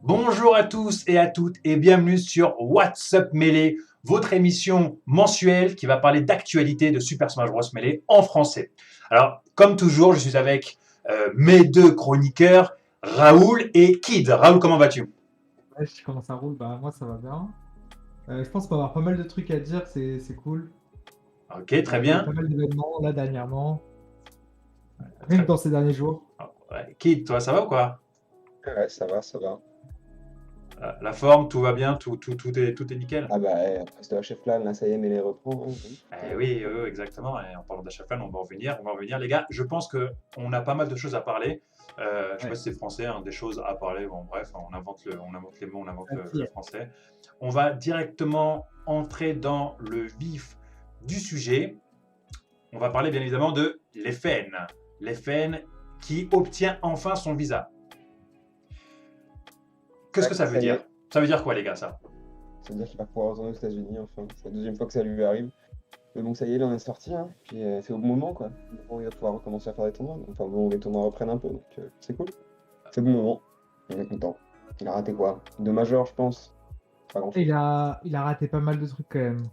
Bonjour à tous et à toutes et bienvenue sur What's Up Melee, votre émission mensuelle qui va parler d'actualité de Super Smash Bros Melee en français. Alors, comme toujours, je suis avec mes deux chroniqueurs, Raoul et Kid. Raoul, comment vas-tu? Ouais, comment ça roule? Bah, moi, ça va bien. Je pense qu'on va avoir pas mal de trucs à dire, c'est cool. Ok, très Il y a eu bien. pas mal d'événements là dernièrement, rien que Très... dans ces derniers jours. Ouais. Kid, toi, ça va ou quoi? Ouais, ça va, ça va. La forme, tout va bien, tout est nickel? Ah bah, après cette HF là, ça y est, mais les reprend. Hein, Oui, exactement. Et en parlant d'Achafan, on va en venir. Les gars, je pense qu'on a pas mal de choses à parler. Je ne sais pas Ouais. si c'est français, hein, des choses à parler. Bon, bref, on invente les mots, on invente le Merci. français. On va directement entrer dans le vif du sujet. On va parler bien évidemment de l'EFN. L'EFN qui obtient enfin son visa. Qu'est-ce que Tac, ça veut ça y dire? est. Ça veut dire quoi, les gars, ça? Ça veut dire qu'il va pouvoir retourner aux États-Unis, enfin. C'est la deuxième fois que ça lui arrive. Mais bon, ça y est, il en est sorti, hein. Puis c'est au bon moment, quoi. Bon, il va pouvoir recommencer à faire des tournois. Enfin bon, les tournois reprennent un peu, donc c'est cool. C'est le bon moment. On est content. Il a raté quoi? Deux majors, je pense. Pas Il grand-chose. a, il a raté pas mal de trucs quand même.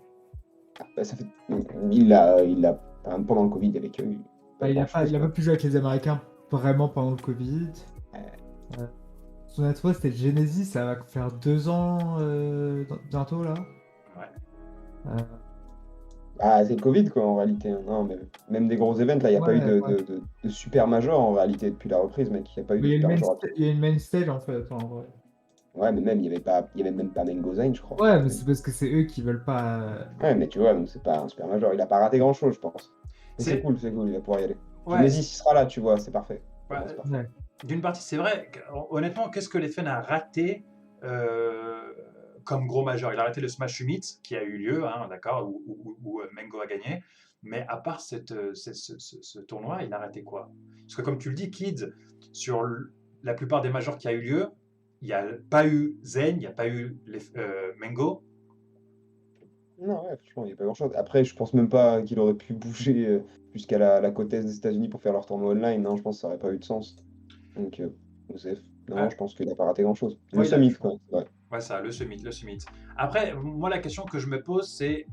Ah, bah, ça fait... Pendant le Covid, avec eux, pas Bah, grand-chose, il a quoi. pas pu jouer avec les Américains vraiment pendant le Covid. Euh, Son network c'était Genesis, ça va faire 2 ans bientôt là. Ouais. Euh, Ah, c'est le Covid, quoi, en réalité. Hein. Non, mais même des gros events, là, il n'y a pas eu ouais, de, ouais. de super major, en réalité, depuis la reprise, mec. Il n'y a pas eu Mais de il y a une super main, major. il y a une main stage en fait en vrai. Ouais, mais même, il y avait même pas Mengozain, je crois. Ouais, mais c'est parce que c'est eux qui veulent pas. Ouais, mais tu vois, donc c'est pas un super major. Il a pas raté grand-chose, je pense. Mais C'est... c'est cool, il va pouvoir y aller. Ouais, Genesis, il sera là, tu vois, c'est parfait. Pour moi, c'est parfait. Ouais. d'une partie, c'est vrai. Honnêtement, qu'est-ce que l'EFN a raté comme gros majeur? Il a raté le Smash Summit qui a eu lieu, hein, d'accord, où Mengo a gagné. Mais à part ce tournoi, il a raté quoi? Parce que comme tu le dis, Kids, sur la plupart des majors qui a eu lieu, il n'y a pas eu Zen, il n'y a pas eu Mengo. Non, ouais, franchement, il n'y a pas grand-chose. Après, je pense même pas qu'il aurait pu bouger jusqu'à la côte est des États-Unis pour faire leur tournoi online. Non, je pense que ça aurait pas eu de sens. Donc, Osef, non, Ouais, je pense qu'il a pas raté grand-chose. Le ouais, summit, quoi. Ouais. ouais, ça, le summit. Après, moi, la question que je me pose, c'est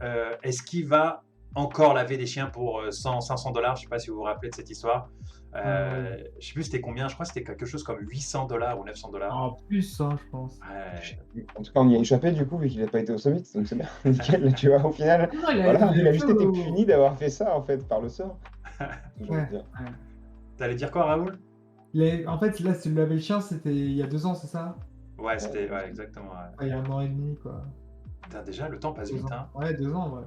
est-ce qu'il va encore laver des chiens pour 100, 500 dollars? Je ne sais pas si vous vous rappelez de cette histoire. Ouais. Je ne sais plus c'était combien, je crois que c'était quelque chose comme 800 dollars ou 900 dollars. En plus, hein, je pense. Ouais. En tout cas, on y a échappé du coup, vu qu'il n'a pas été au summit, donc c'est bien, nickel, tu vois, au final, Non, voilà, il il a a fait juste été puni d'avoir fait ça, en fait, par le sort, j'ai envie de Ouais, dire. ouais. T'allais dire quoi, Raoul? En fait, là, si tu l'avais le chien, c'était il y a 2 ans, c'est ça? Ouais, Ouais, c'était ouais, exactement. Ouais, il y a 1 an et demi, quoi. Putain, déjà, le temps passe 2 vite, ans. hein. Ouais, 2 ans, ouais.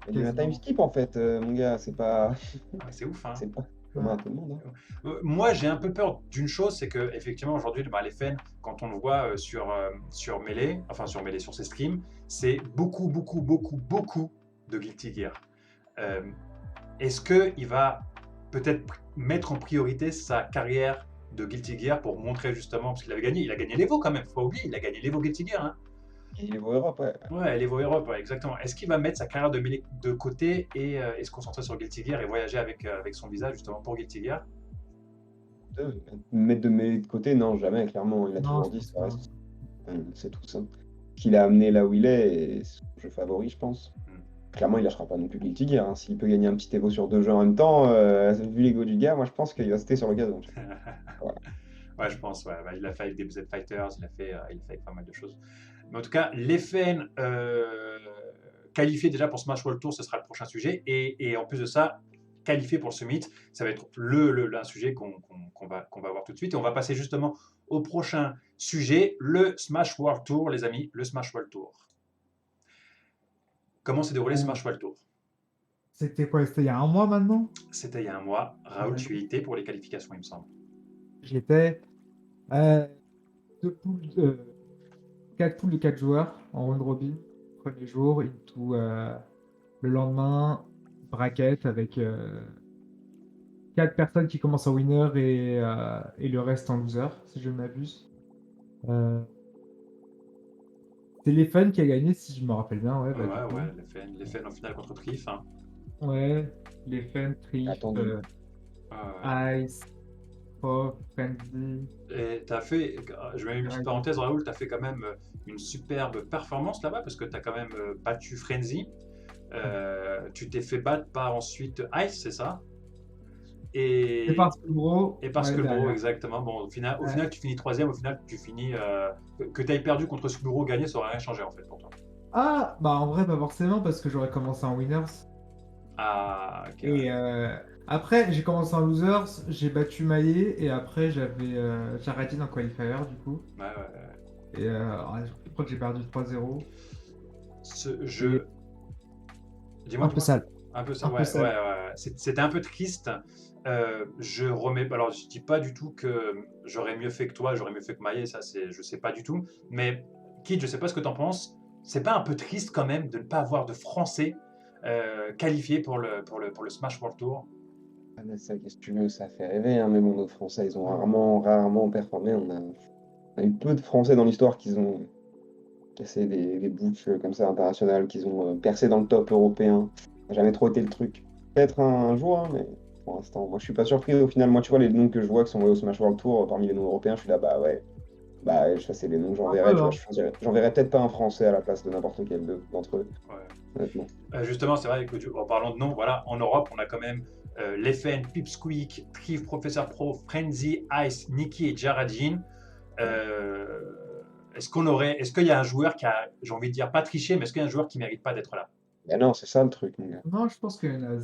il y a eu un time Quasiment. skip, en fait, mon gars, c'est pas... Ah, c'est ouf, hein. c'est pas commun à Ouais. tout le monde, hein. Moi, j'ai un peu peur d'une chose, c'est que effectivement aujourd'hui, bah, les fans, quand on le voit sur Melee, enfin sur Melee, sur ses streams, c'est beaucoup, beaucoup, beaucoup, beaucoup de Guilty Gear. Euh, Est-ce qu'il va peut-être mettre en priorité sa carrière de Guilty Gear pour montrer justement, parce il a gagné l'Evo quand même, faut pas oublier, il a gagné l'Evo Guilty Gear, hein. Et les Europe, ouais. Ouais, l'Evo Europe, ouais, exactement. Est-ce qu'il va mettre sa carrière de Melee de côté et se concentrer sur Guilty Gear et voyager avec son visa justement pour Guilty Gear? Mettre de mes côtés, non, jamais, clairement, il a Non, toujours je dit, pense ça pas. reste, c'est tout ça. Qu'il a amené là où il est, et c'est son jeu favori, je pense. Hmm. Clairement, il lâchera pas non plus Guilty Gear, hein. S'il peut gagner un petit Evo sur 2 jeux en même temps, vu l'ego du gars, moi je pense qu'il va rester sur le gazon. Tu vois. Voilà. Ouais, je pense. Ouais. Bah, il l'a fait avec des Z Fighters, il a fait avec pas mal de choses. Mais en tout cas, l'FN qualifié déjà pour Smash World Tour, ce sera le prochain sujet. Et en plus de ça, qualifié pour le Summit, ça va être un sujet qu'on va voir tout de suite. Et on va passer justement au prochain sujet, le Smash World Tour, les amis, le Smash World Tour. Comment s'est déroulé Ouh. Smash World Tour? C'était quoi? C'était il y a 1 mois maintenant? C'était il y a un mois. Raoul, Ouais. tu y étais pour les qualifications, il me semble. J'y étais. Euh, 2 poules, 4 poules de 4 joueurs en round robin. Premier jour, into le lendemain, bracket avec 4 personnes qui commencent en winner et le reste en loser, si je ne m'abuse. Euh, c'est les fans qui a gagné, si je me rappelle bien, ouais, bah du Ouais, coup. ouais, l'FN en finale contre Trif, hein. Ouais, les fans, Triff, Attendu. Ouais, ouais. Ice. Pro, Frenzy. Et tu as fait, je mets une petite Ouais. parenthèse, Raoul, tu as fait quand même une superbe performance là-bas parce que tu as quand même battu Frenzy. Tu t'es fait battre par ensuite Ice, c'est ça? C'est Et, parce que gros, et parce ouais, que le bro, derrière. exactement. Bon, au Ouais. final, tu finis troisième. Au final, tu finis. Que tu aies perdu contre Subaru, gagné, ça aurait rien changé en fait pour toi. Ah, bah en vrai, pas forcément, parce que j'aurais commencé en winners. Ah, ok, Et après, j'ai commencé en losers, j'ai battu Maillet, et après, j'avais Jaradine en qualifier, du coup. ouais, ouais. Et je crois que j'ai perdu 3-0. Ce Et jeu. Dis-moi, un peu dis-moi. sale. Un peu ça, Un peu ouais, ouais, sale. ouais. C'était un peu triste. Je remets. Alors, je dis pas du tout que j'aurais mieux fait que toi, j'aurais mieux fait que Maillet, ça, je sais pas du tout. Mais, Kid, je sais pas ce que t'en penses. C'est pas un peu triste quand même de ne pas avoir de Français qualifiés pour le Smash World Tour? Ah, mais ça, qu'est-ce que tu veux, ça fait rêver, hein, mais bon, nos Français, ils ont rarement performé. On a eu peu de Français dans l'histoire qui ont cassé des bouches comme ça internationales, qui ont percé dans le top européen. Ça n'a jamais trop été le truc. Peut-être un jour, hein, mais pour l'instant, moi je suis pas surpris. Au final, moi tu vois, les noms que je vois qui sont au Smash World Tour parmi les noms européens, je suis là, bah ouais, ça c'est les noms que Un j'enverrais, peu, tu vois. hein. J'enverrais peut-être pas un Français à la place de n'importe quel d'entre eux, Ouais. honnêtement. Justement, c'est vrai que en parlant de noms, voilà, en Europe, on a quand même Leffen, Pipsqueak, Triv, Professor Pro, Frenzy, Ice, Nikki et Jaradine. Est-ce qu'il y a un joueur qui a, j'ai envie de dire, pas triché, mais est-ce qu'il y a un joueur qui mérite pas d'être là? Mais non, c'est ça le truc, mon gars. Non, je pense qu'il y en a.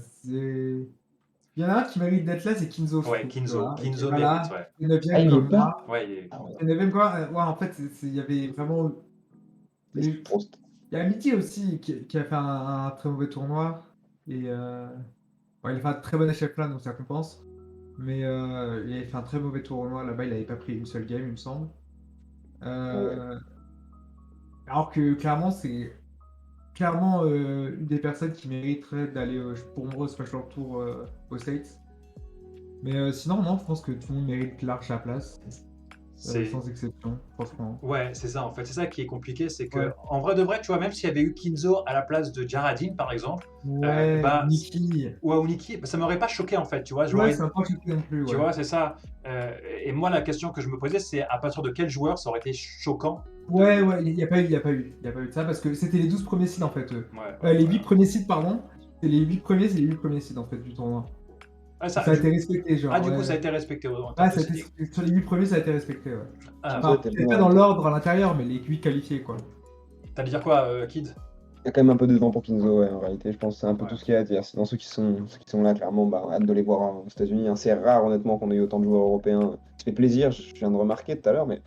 Il y en a un qui mérite d'être là, c'est Kinzo, je Ouais, trouve, tu vois. Et qui est Kinzo pas mérite, là. ouais. C'est Ah, 9ème il est comme pas? moi. Ouais, Ah ouais, C'est 9ème quoi. Ouais, en fait, il y avait vraiment. c'est trop. Il y a Mickey aussi qui a fait un très mauvais tournoi. Et ouais, il a fait un très bon échec là, donc ça compense. Mais il avait fait un très mauvais tournoi là-bas, il n'avait pas pris une seule game, il me semble. Ouais. Euh, alors que clairement, c'est clairement une des personnes qui mériterait d'aller pour moi au Smash World Tour aux States. Mais sinon, non, je pense que tout le monde mérite large sa place, C'est, sans exception, franchement. ouais, c'est ça, en fait. C'est ça qui est compliqué, c'est que, Ouais, en vrai de vrai, tu vois, même s'il y avait eu Kinzo à la place de Jaradine, par exemple, ouais, bah, Nikki. ou Niki, bah, ça m'aurait pas choqué, en fait, tu vois. Ouais, c'est un peu choqué non plus, Tu ouais. vois, c'est ça. Et moi, la question que je me posais, c'est à partir de quel joueur ça aurait été choquant Ouais, de. ouais, il n'y a pas eu, il y a pas eu, il y a pas eu de ça parce que c'était les 12 premiers seeds en fait. Ouais, ouais, Les ouais. 8 premiers seeds, pardon. C'est les 8 premiers, c'est les 8 premiers seeds en fait du tournoi. Ah, Ça a été respecté, genre, du coup, ouais. ça a été respecté en termes Ah, de ça a été, seeding. sur les 8 premiers, ça a été respecté, ouais. Ah, Kinzo Enfin, était peut-être bon pas en dans même temps. l'ordre à l'intérieur, mais les 8 qualifiés, quoi. t'allais dire quoi, Kid? Il y a quand même un peu de temps pour Kinzo, ouais, en réalité. Je pense que c'est un peu Ouais. tout ce qu'il y a à dire. C'est dans ceux qui sont là, clairement, bah, hâte de les voir aux États-Unis, hein. C'est rare, honnêtement, qu'on ait eu autant de joueurs européens. Ça fait plaisir, je viens de remarquer tout à l'heure, mais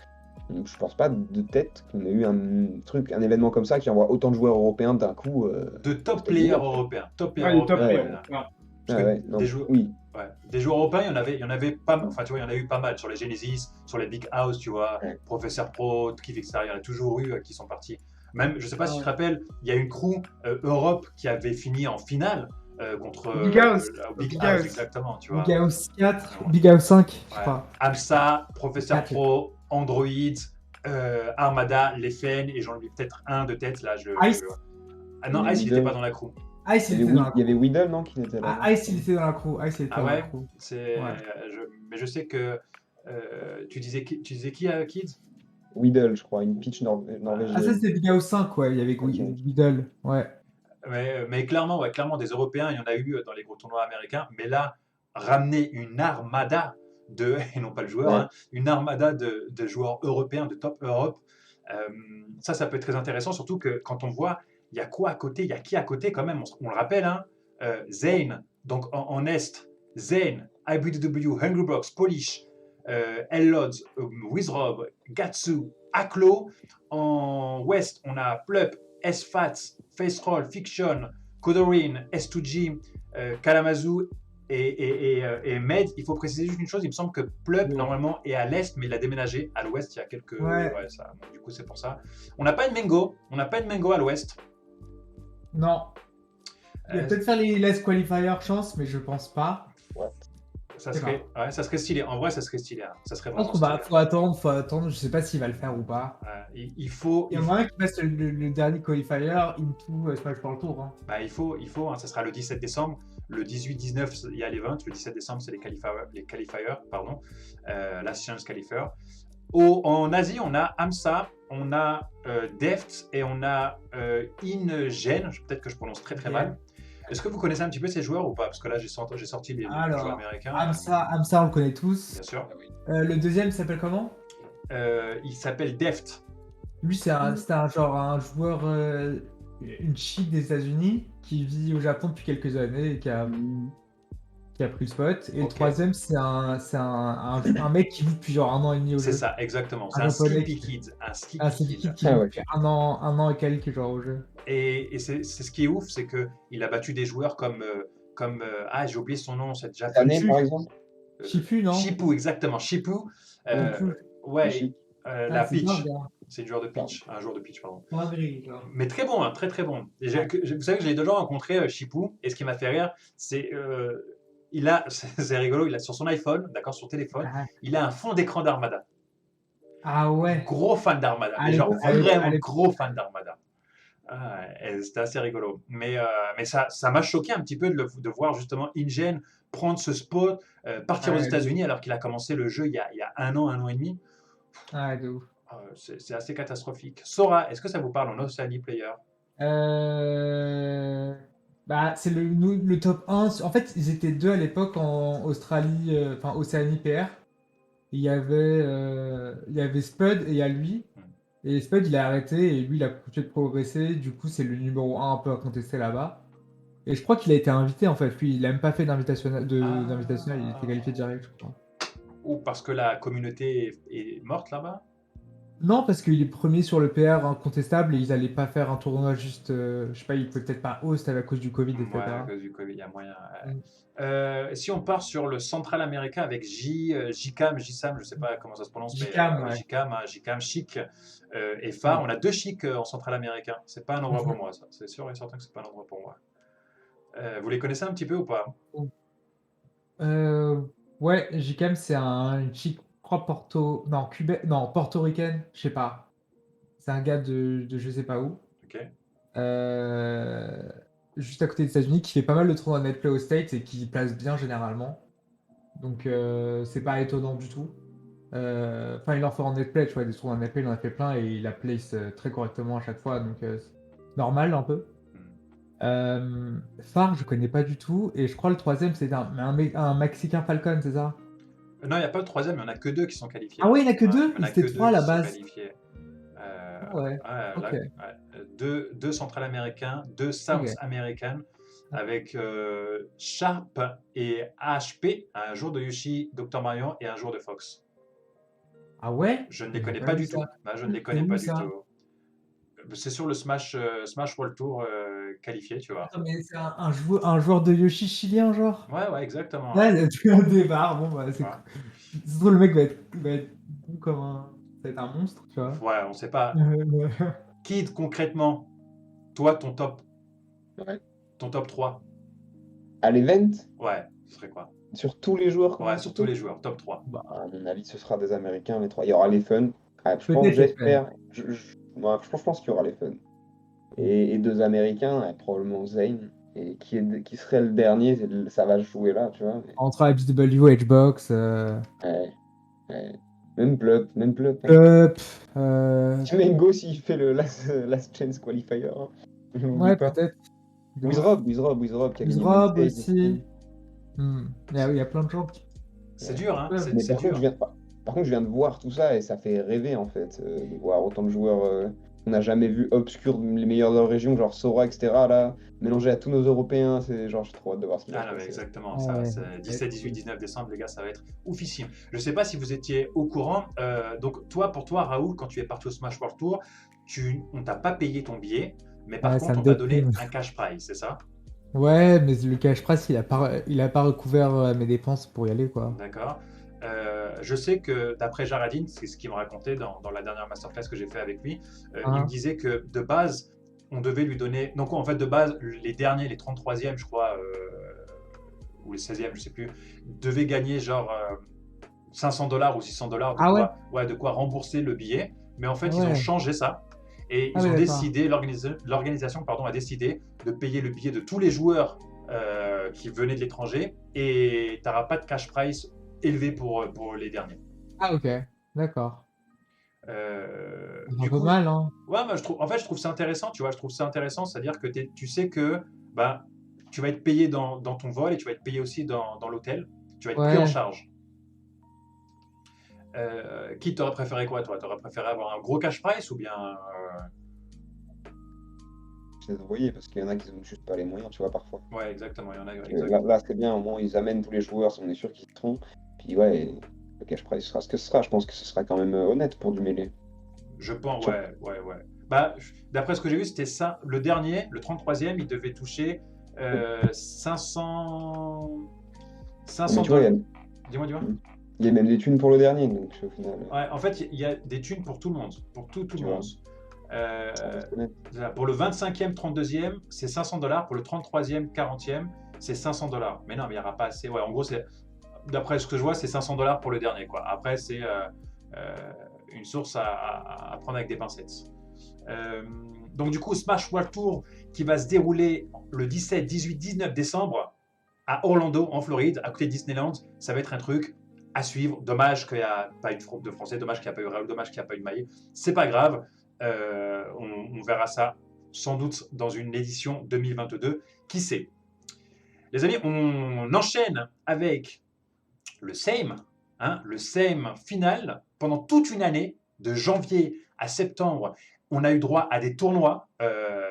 je pense pas de tête qu'on ait eu un événement comme ça qui envoie autant de joueurs européens d'un coup De aux top États-Unis, players en fait. européens. Top players Ouais, les top européens, Ouais, ouais, players. là. Voilà. Parce ouais, que ouais, non, des joueurs. oui. Ouais. Des joueurs européens, il y en avait pas mal. Enfin, tu vois, il y en a eu pas mal sur les Genesis, sur les Big House, tu vois, Ouais. Professeur Pro, Kid, etc. Il y en a toujours eu qui sont partis. Même, je sais pas si tu te Ouais. rappelles, il y a une crew Europe qui avait fini en finale contre Big House. Big Big House, House. exactement, tu Big vois. House 4, Ouais. Big House 5, je Ouais. crois. AMSA, Professeur 4. Pro, Android, Armada, Leffen, et j'en oublie peut-être un de tête, là. Ice. Ah Il non, y avait Ice, il n'était pas Weedle. dans la crew. Ice, Il il y avait, était dans la Il y avait crew. Weedle, non, qui était là, non? Ah, Ice, il était dans la crew. Ice, il était Ah dans la ouais, crew. c'est. Ouais. Mais je sais que. Tu disais qui, Kids? Weedle, je crois, une pitch Ah, ça, norvégienne. c'était Big House 5, ouais. Il y avait Ok. Guidel. Ouais. Mais clairement, ouais, clairement, des Européens, il y en a eu dans les gros tournois américains. Mais là, ramener une armada et non pas le joueur, Ouais. hein, une armada de joueurs européens, de top Europe, ça peut être très intéressant, surtout que quand on voit, il y a quoi à côté, il y a qui à côté quand même, on le rappelle, hein, Zane, donc en Est, Zane, IBDW, Hungrybox, Polish, L-Lodz, Wizrob, Gatsu, Aklo. En Ouest, on a Plup, S-Fats, Faceroll, Fiction, Kodorin, S2G, Kalamazoo et Med. Il faut préciser juste une chose, il me semble que Plup, Ouais. normalement, est à l'Est, mais il a déménagé à l'Ouest il y a quelques... Ouais. ça, donc, du coup, c'est pour ça. On n'a pas une Mengo à l'Ouest. Non. Il va Euh, peut-être faire les last qualifiers, chance, mais je pense pas. What? ça C'est serait, ouais, ça serait stylé. En vrai, ça serait stylé. Hein. Ça serait Je pense vraiment qu'on va, stylé. faut attendre. Je sais pas s'il va le faire ou pas. Il faut... Il y a moyen qu'il fasse le dernier qualifier into Smash World Tour. Hein. Il faut hein, ça sera le 17 décembre. Le 18-19, il y a l'event. Le 17 décembre, c'est les qualifiers, pardon, l'Asian Qualifier. En Asie, on a AMSA, on a Deft et on a InGen. Peut-être que je prononce très très mal. Est-ce que vous connaissez un petit peu ces joueurs ou pas? Parce que là, j'ai sorti les joueurs américains. AMSA, on le connaît tous. Bien sûr. Le deuxième s'appelle comment? Il s'appelle Deft. Lui, c'était un joueur, une chic des États-Unis qui vit au Japon depuis quelques années et qui a pris le spot. Et le troisième, c'est un mec qui vit depuis genre 1 an et demi au jeu. C'est ça, exactement. C'est un japonais Skippy Kid. Un Skippy Ah, c'est Kid. qui vit depuis un an et quelques genre au jeu. Et c'est ce qui est ouf, c'est qu'il a battu des joueurs comme j'ai oublié son nom, c'est déjà Année, par exemple. Shipu, non? Shipu, exactement. Shipu. Ouais, la pitch. C'est une joueur de pitch. Un joueur de pitch, pardon. Mais très bon, hein, très très bon. Et vous savez que j'ai déjà rencontré Shipu, et ce qui m'a fait rire, c'est c'est rigolo, il a sur son iPhone, d'accord, sur téléphone, il a un fond d'écran d'Armada. Ah ouais. Gros fan d'Armada, mais genre vraiment gros fan d'Armada. C'était assez rigolo. Mais ça m'a choqué un petit peu de voir justement InGen prendre ce spot, partir aux États-Unis alors qu'il a commencé le jeu il y a 1 an et demi. Ah, de ouf. C'est assez catastrophique. Sora, est-ce que ça vous parle en Oceanie Player? C'est le top 1. En fait, ils étaient 2 à l'époque en Australie, Océanie PR. Il y avait Spud et il y a lui. Et Spud, il a arrêté et lui, il a continué de progresser. Du coup, c'est le numéro 1 un peu à contester là-bas. Et je crois qu'il a été invité en fait. Lui, il n'a même pas fait d'invitationnel, il était qualifié direct, je crois. Ou parce que la communauté est morte là-bas? Non, parce qu'il est premier sur le PR incontestable et ils n'allaient pas faire un tournoi juste. Je sais pas, il peut peut-être pas host à cause du Covid, etc. Ouais, à cause du Covid, il y a moyen. Si on part sur le central américain avec JCAM, je sais pas comment ça se prononce, JCAM, mais JCAM, Chic et Phare. On a 2 Chic en central américain. C'est pas un endroit pour moi, ça. C'est sûr et certain que c'est pas un endroit pour moi. Vous les connaissez un petit peu ou pas? Ouais, JCAM, c'est une chic, je crois, portoricaine, je sais pas. C'est un gars de je sais pas où. Ok. Juste à côté des États-Unis, qui fait pas mal de tournois netplay aux States et qui place bien généralement. Donc, c'est pas étonnant du tout. Il en fait en netplay, tu vois, des tournois netplay, il en a fait plein et il a place très correctement à chaque fois. Donc, normal un peu. Phare, je connais pas du tout. Et je crois le troisième, c'est un Mexicain Falcon, c'est ça? Non, il n'y a pas le troisième, il n'y en a que 2 qui sont qualifiés. Ah ouais, il n'y en a que 2? Il y en a C'était que 3 à 2 la qui sont base. qualifiés. Ok. Deux central américains, 2 South américaines, avec Sharp et HP, un jour de Yoshi, Dr. Mario et un jour de Fox. Ah ouais? Je ne les connais pas du tout. Je ne les connais pas du tout. C'est sur le Smash World Tour qualifié, tu vois. Attends, mais c'est un joueur de Yoshi chilien, genre? Ouais, exactement. Ouais, tu as un débat. Bon, bah, c'est cool. Le mec va être bon comme ça va être un monstre, tu vois. Ouais, on sait pas. Kid, concrètement, toi, ton top 3. À l'event? Ouais, ce serait quoi? Sur tous les joueurs? Ouais, sur tous les joueurs, top 3. À mon avis, ce sera des Américains, les 3. Il y aura les fun. J'espère. Moi, je pense qu'il y aura les fun. Et 2 Américains, probablement Zane. Et qui serait le dernier, ça va se jouer là, tu vois. Entre HW, Hbox. Ouais. Même Plup. Mengo s'il fait le Last Chance Qualifier. Ouais, peut-être. Wizrob qui a gagné aussi. Il y a plein de gens qui. C'est dur, hein. Par contre, je viens de voir tout ça et ça fait rêver en fait, de voir autant de joueurs qu'on n'a jamais vu obscurs, les meilleurs de leur région, genre Sora, etc. là, mélangés à tous nos Européens, c'est genre, j'ai trop hâte de voir ce qui va se passer. Exactement, ça, 17, 18, 19 décembre, les gars, ça va être oufissime. Je sais pas si vous étiez au courant, donc pour toi, Raoul, quand tu es parti au Smash World Tour, on t'a pas payé ton billet, mais par contre, on t'a donné un cash prize, c'est ça? Ouais, mais le cash prize, il a pas recouvert mes dépenses pour y aller, quoi. D'accord. Je sais que d'après Jaradine, c'est ce qu'il me racontait dans la dernière masterclass que j'ai fait avec lui, il me disait que de base, on devait lui donner. Donc en fait, de base, les derniers, les 33e, je crois, ou les 16e, je sais plus, devaient gagner genre $500 ou $600 de quoi rembourser le billet. Mais en fait, ils ont changé ça. Et ils ont décidé, l'organisation a décidé de payer le billet de tous les joueurs qui venaient de l'étranger et tu n'auras pas de cash price élevé pour les derniers. Ah, ok, d'accord. C'est un Du peu coup, mal, hein. ouais, moi, je trouve ça intéressant, tu vois, je trouve ça intéressant, c'est-à-dire que tu sais que bah, tu vas être payé dans ton vol et tu vas être payé aussi dans l'hôtel, tu vas être pris en Ouais. charge. Qui t'aurait préféré quoi, toi? T'aurais préféré avoir un gros cash price ou bien Je les envoyer parce qu'il y en a qui n'ont juste pas les moyens, tu vois, parfois. Ouais, exactement, il y en a, Là, exactement. là, c'est bien, au moins ils amènent tous les joueurs, on est sûr qu'ils seront. Puis ouais, le cash prize sera ce que ce sera. Je pense que ce sera quand même honnête pour du mêlée. Je pense, Sur- ouais, ouais, ouais. Bah, d'après ce que j'ai vu, c'était ça. Le dernier, le 33e, il devait toucher 500, Mais 500 tu vois, dollars. Dis-moi, dis-moi. il y a même des thunes pour le dernier, donc au final, Ouais, en fait, il y a des thunes pour tout le monde. Pour tout tu le vois, monde. ça reste honnête. Pour le 25e, 32e, c'est 500 dollars. Pour le 33e, 40e, c'est 500 dollars. Mais non, mais il n'y aura pas assez. Ouais, en gros, d'après ce que je vois, c'est 500 dollars pour le dernier, quoi. Après, c'est une source à prendre avec des pincettes. Donc, du coup, Smash World Tour qui va se dérouler le 17, 18, 19 décembre à Orlando, en Floride, à côté de Disneyland, ça va être un truc à suivre. Dommage qu'il n'y a pas eu de Français, dommage qu'il n'y a pas eu Raoul, dommage qu'il n'y a pas eu de Maillet. C'est pas grave, on verra ça sans doute dans une édition 2022. Qui sait? Les amis, on enchaîne avec le Same, hein, le Same final. Pendant toute une année, de janvier à septembre, on a eu droit à des tournois,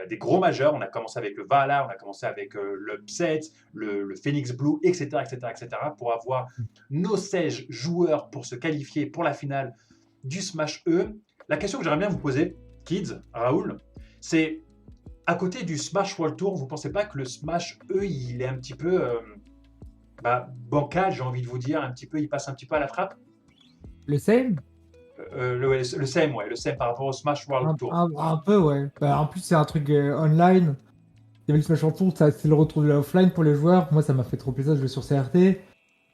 des gros majeurs. On a commencé avec le Valhalla, on a commencé avec l'Upset, le Phoenix Blue, etc., etc., etc., pour avoir nos 16 joueurs pour se qualifier pour la finale du Smash E. La question que j'aimerais bien vous poser, Kids, Raoul, c'est à côté du Smash World Tour, vous ne pensez pas que le Smash E, il est un petit peu bancal, j'ai envie de vous dire, un petit peu, il passe un petit peu à la trappe? Le same? Le SEM, ouais, le SEM par rapport au Smash World Tour. Un peu, ouais. Bah, en plus, c'est un truc online. Il y avait le Smash Tour, c'est le retour de l'offline pour les joueurs. Moi, ça m'a fait trop plaisir de jouer sur CRT.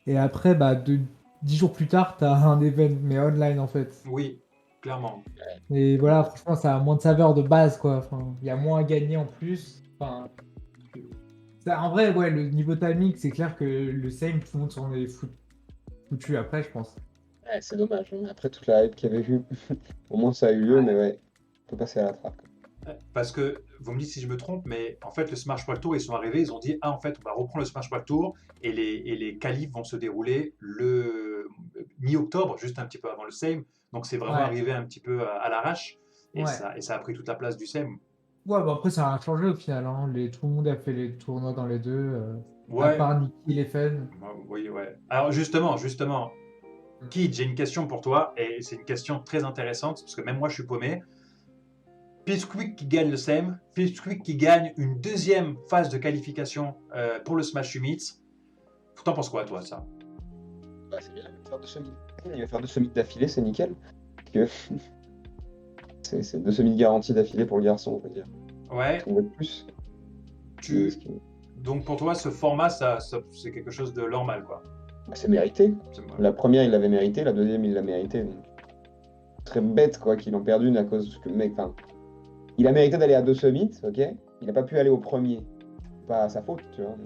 Et après, 10 jours plus tard, t'as un event, mais online en fait. Oui, clairement. Et voilà, franchement, ça a moins de saveur de base, quoi. Enfin, il y a moins à gagner en plus. Enfin, en vrai, ouais, le niveau timing, c'est clair que le same, tout le monde s'en est foutu après, je pense. Ouais, c'est dommage, hein. Après toute la hype qu'il y avait eu, au moins ça a eu lieu, mais ouais, on peut passer à la trappe. Parce que, vous me dites si je me trompe, mais en fait, le Smash World Tour, ils sont arrivés, ils ont dit, ah, en fait, on va reprendre le Smash World Tour et les qualifs vont se dérouler le mi-octobre, juste un petit peu avant le SEM. Donc, c'est vraiment Ouais, arrivé un petit peu à l'arrache ouais. et ça a pris toute la place du SEM. Ouais, bah après, ça a changé au final, hein. Tout le monde a fait les tournois dans les deux, à Ouais, part Nikki les Fun. oui, ouais. Alors, justement, Kid, j'ai une question pour toi et c'est une question très intéressante parce que même moi, je suis paumé. Pipsqueak qui gagne le SEM, Pipsqueak qui gagne une deuxième phase de qualification pour le Smash Summit. T'en penses quoi, toi, ça? Bah, c'est bien, il va faire deux semis d'affilée, c'est nickel. Que... c'est deux semis de garantie d'affilée pour le garçon, on va dire. Ouais, On veut plus. tu... donc pour toi, ce format, c'est quelque chose de normal, quoi. Bah, c'est mérité. C'est- La première, il l'avait mérité, la deuxième, il l'a mérité. Donc... Très bête, quoi, qu'il en perde une à cause que le mec. Enfin, il a mérité d'aller à deux summits, ok? Il n'a pas pu aller au premier. Pas sa faute, tu vois.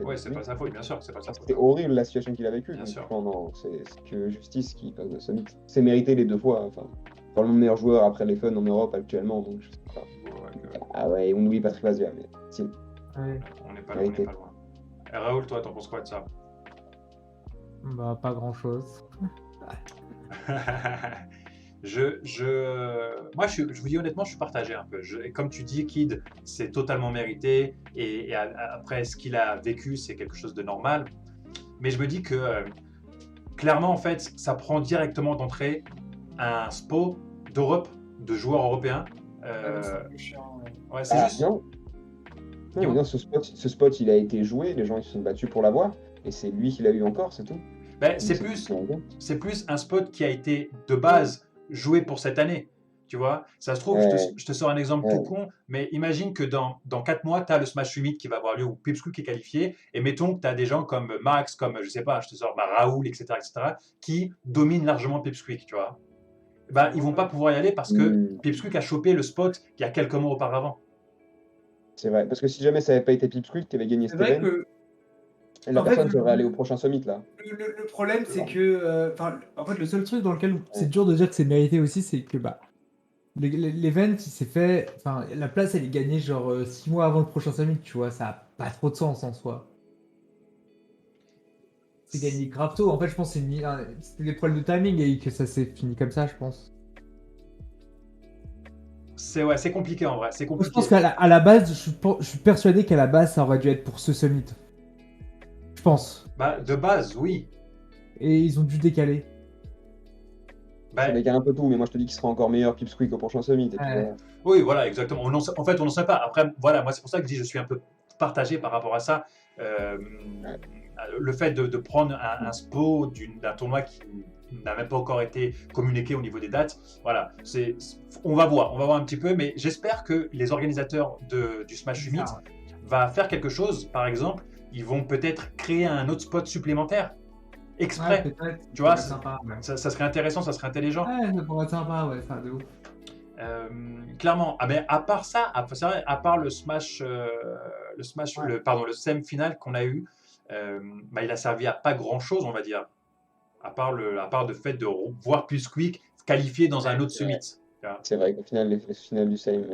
Ouais, c'est pas sa faute, bien sûr, c'est pas sa faute. C'était horrible la situation qu'il a vécue. Bien Donc, sûr. non, c'est que justice qui passe de summit. C'est mérité les deux fois. Enfin, probablement le meilleur joueur après les fun en Europe actuellement, donc je sais pas. Ah ouais, on oublie Patrick Vazia, mais si. Ouais. On n'est pas loin. Et Raoul, toi, t'en penses quoi de ça? Bah, pas grand-chose. Moi, je vous dis honnêtement, je suis partagé un peu. Comme tu dis, Kid, c'est totalement mérité. Et après, ce qu'il a vécu, c'est quelque chose de normal. Mais je me dis que, clairement, en fait, ça prend directement d'entrée un spot d'Europe, de joueurs européens. Ouais, c'est juste. Non, non, non, ce spot, il a été joué, les gens ils se sont battus pour l'avoir, et c'est lui qui l'a eu encore, c'est tout. Ben, c'est plus un spot qui a été de base joué pour cette année. Tu vois, ça se trouve, je te sors un exemple tout con, mais imagine que dans 4 mois, tu as le Smash Summit qui va avoir lieu où Pipsqueak qui est qualifié, et mettons que tu as des gens comme Max, comme, je sais pas, je te sors Raoul, etc., qui dominent largement Pipsqueak, tu vois. Ben, ils vont pas pouvoir y aller parce que Pipsqueak a chopé le spot il y a quelques mois auparavant. C'est vrai. Parce que si jamais ça n'avait pas été Pipsqueak qui avait gagné C'est cet vrai event, que la en fait, personne serait allée au prochain summit là. le problème, c'est Pardon. que, enfin, en fait, le seul truc dans lequel c'est Ouais. dur de dire que c'est mérité aussi, c'est que bah, l'event, il s'est fait, enfin, la place, elle est gagnée genre 6 mois avant le prochain summit, tu vois, ça a pas trop de sens en soi. C'est gagné grave tôt. En fait, je pense que c'était des problèmes de timing et que ça s'est fini comme ça, je pense. C'est compliqué en vrai, c'est Moi, je compliqué. pense à la base, je suis persuadé qu'à la base, ça aurait dû être pour ce summit. Je pense. Bah, de base, oui. Et ils ont dû décaler. Bah, Ça décale un peu tout, mais moi je te dis qu'il sera encore meilleur Pipsqueak au prochain summit. Et puis Ouais. voilà. oui, voilà, exactement. En fait, on n'en sait pas. Après, voilà, moi, c'est pour ça que je dis je suis un peu partagé par rapport à ça. Euh, Ouais. le fait de prendre un SPO d'un tournoi qui n'a même pas encore été communiqué au niveau des dates, voilà, on va voir un petit peu, mais j'espère que les organisateurs du Smash Summit Bizarre. va faire quelque chose. Par exemple, ils vont peut-être créer un autre spot supplémentaire Ouais, exprès. peut-être. Tu vois, ça pourrait être sympa. Ouais. ça serait intéressant, ça serait intelligent. Ouais, ça pourrait être sympa, ouais, ça, de ouf. Clairement. Ah, mais à part ça, c'est vrai, à part le Smash, Ouais. le SEM final qu'on a eu, bah, il a servi à pas grand chose, on va dire. À part le fait de voir Pulsquick qualifié dans un autre C'est vrai. summit. Tu vois. C'est vrai qu'au final, les finales du Same,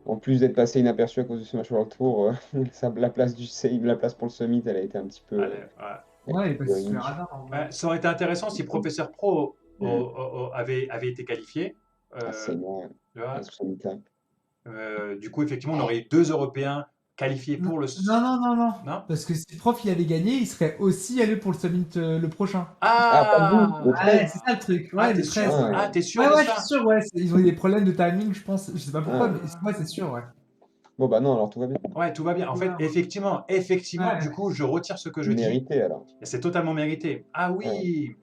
en plus d'être passé inaperçu à cause du Smash World Tour, la place du Same, la place pour le summit, elle a été un petit peu Allez, ouais. Ouais, il est passé sous les ringue. radars, en Ouais, vrai. ça aurait été intéressant si Professeur Pro Mm. avait été qualifié. Ah, c'est moi, Tu vois. à ce summit-là. Du coup, effectivement, on aurait eu 2 Européens qualifiés Non, pour le. non. Non. Parce que si Prof il avait gagné, il serait aussi allé pour le summit le prochain. Ah, pas vous, le Ah! Ouais, 13. c'est ça le truc. Ah, Ouais, t'es le sûr? 13, ouais. Ah, t'es sûr Ouais, de ouais, je suis ça? sûr, ouais. Ils ont eu des problèmes de timing, je pense. Je sais pas pourquoi, mais Ah. ouais, c'est sûr, ouais. Bon, bah non, alors tout va bien. Ouais, tout va bien. En fait, Ouais. effectivement, du Ouais. coup, je retire ce que je dis. Mérité alors. Et c'est totalement mérité. Ah Ouais, oui!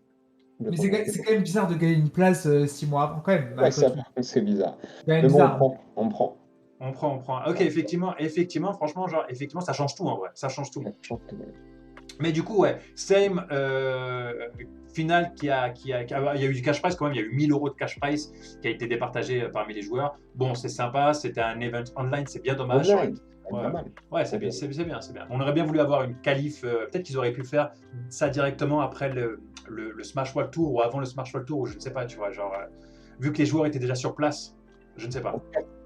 Mais complètement mérité. c'est quand même bizarre de gagner une place 6 mois avant, quand même, Ouais, malgré ça, tout. par contre, c'est bizarre. C'est quand même Mais bon, bizarre. on prend. On prend. Ok, effectivement, franchement, genre, effectivement, ça change tout en vrai. Ça change tout. Ouais, je pense que- Mais du coup, ouais, Same final il y a eu du cash prize quand même, il y a eu 1000 euros de cash prize qui a été départagé parmi les joueurs. Bon, c'est sympa, c'était un event online, c'est bien dommage. Online, c'est Ouais, pas mal. ouais, c'est bien, c'est bien. On aurait bien voulu avoir une qualif, peut-être qu'ils auraient pu faire ça directement après le Smash World Tour ou avant le Smash World Tour, ou je ne sais pas, tu vois, genre, vu que les joueurs étaient déjà sur place, je ne sais pas.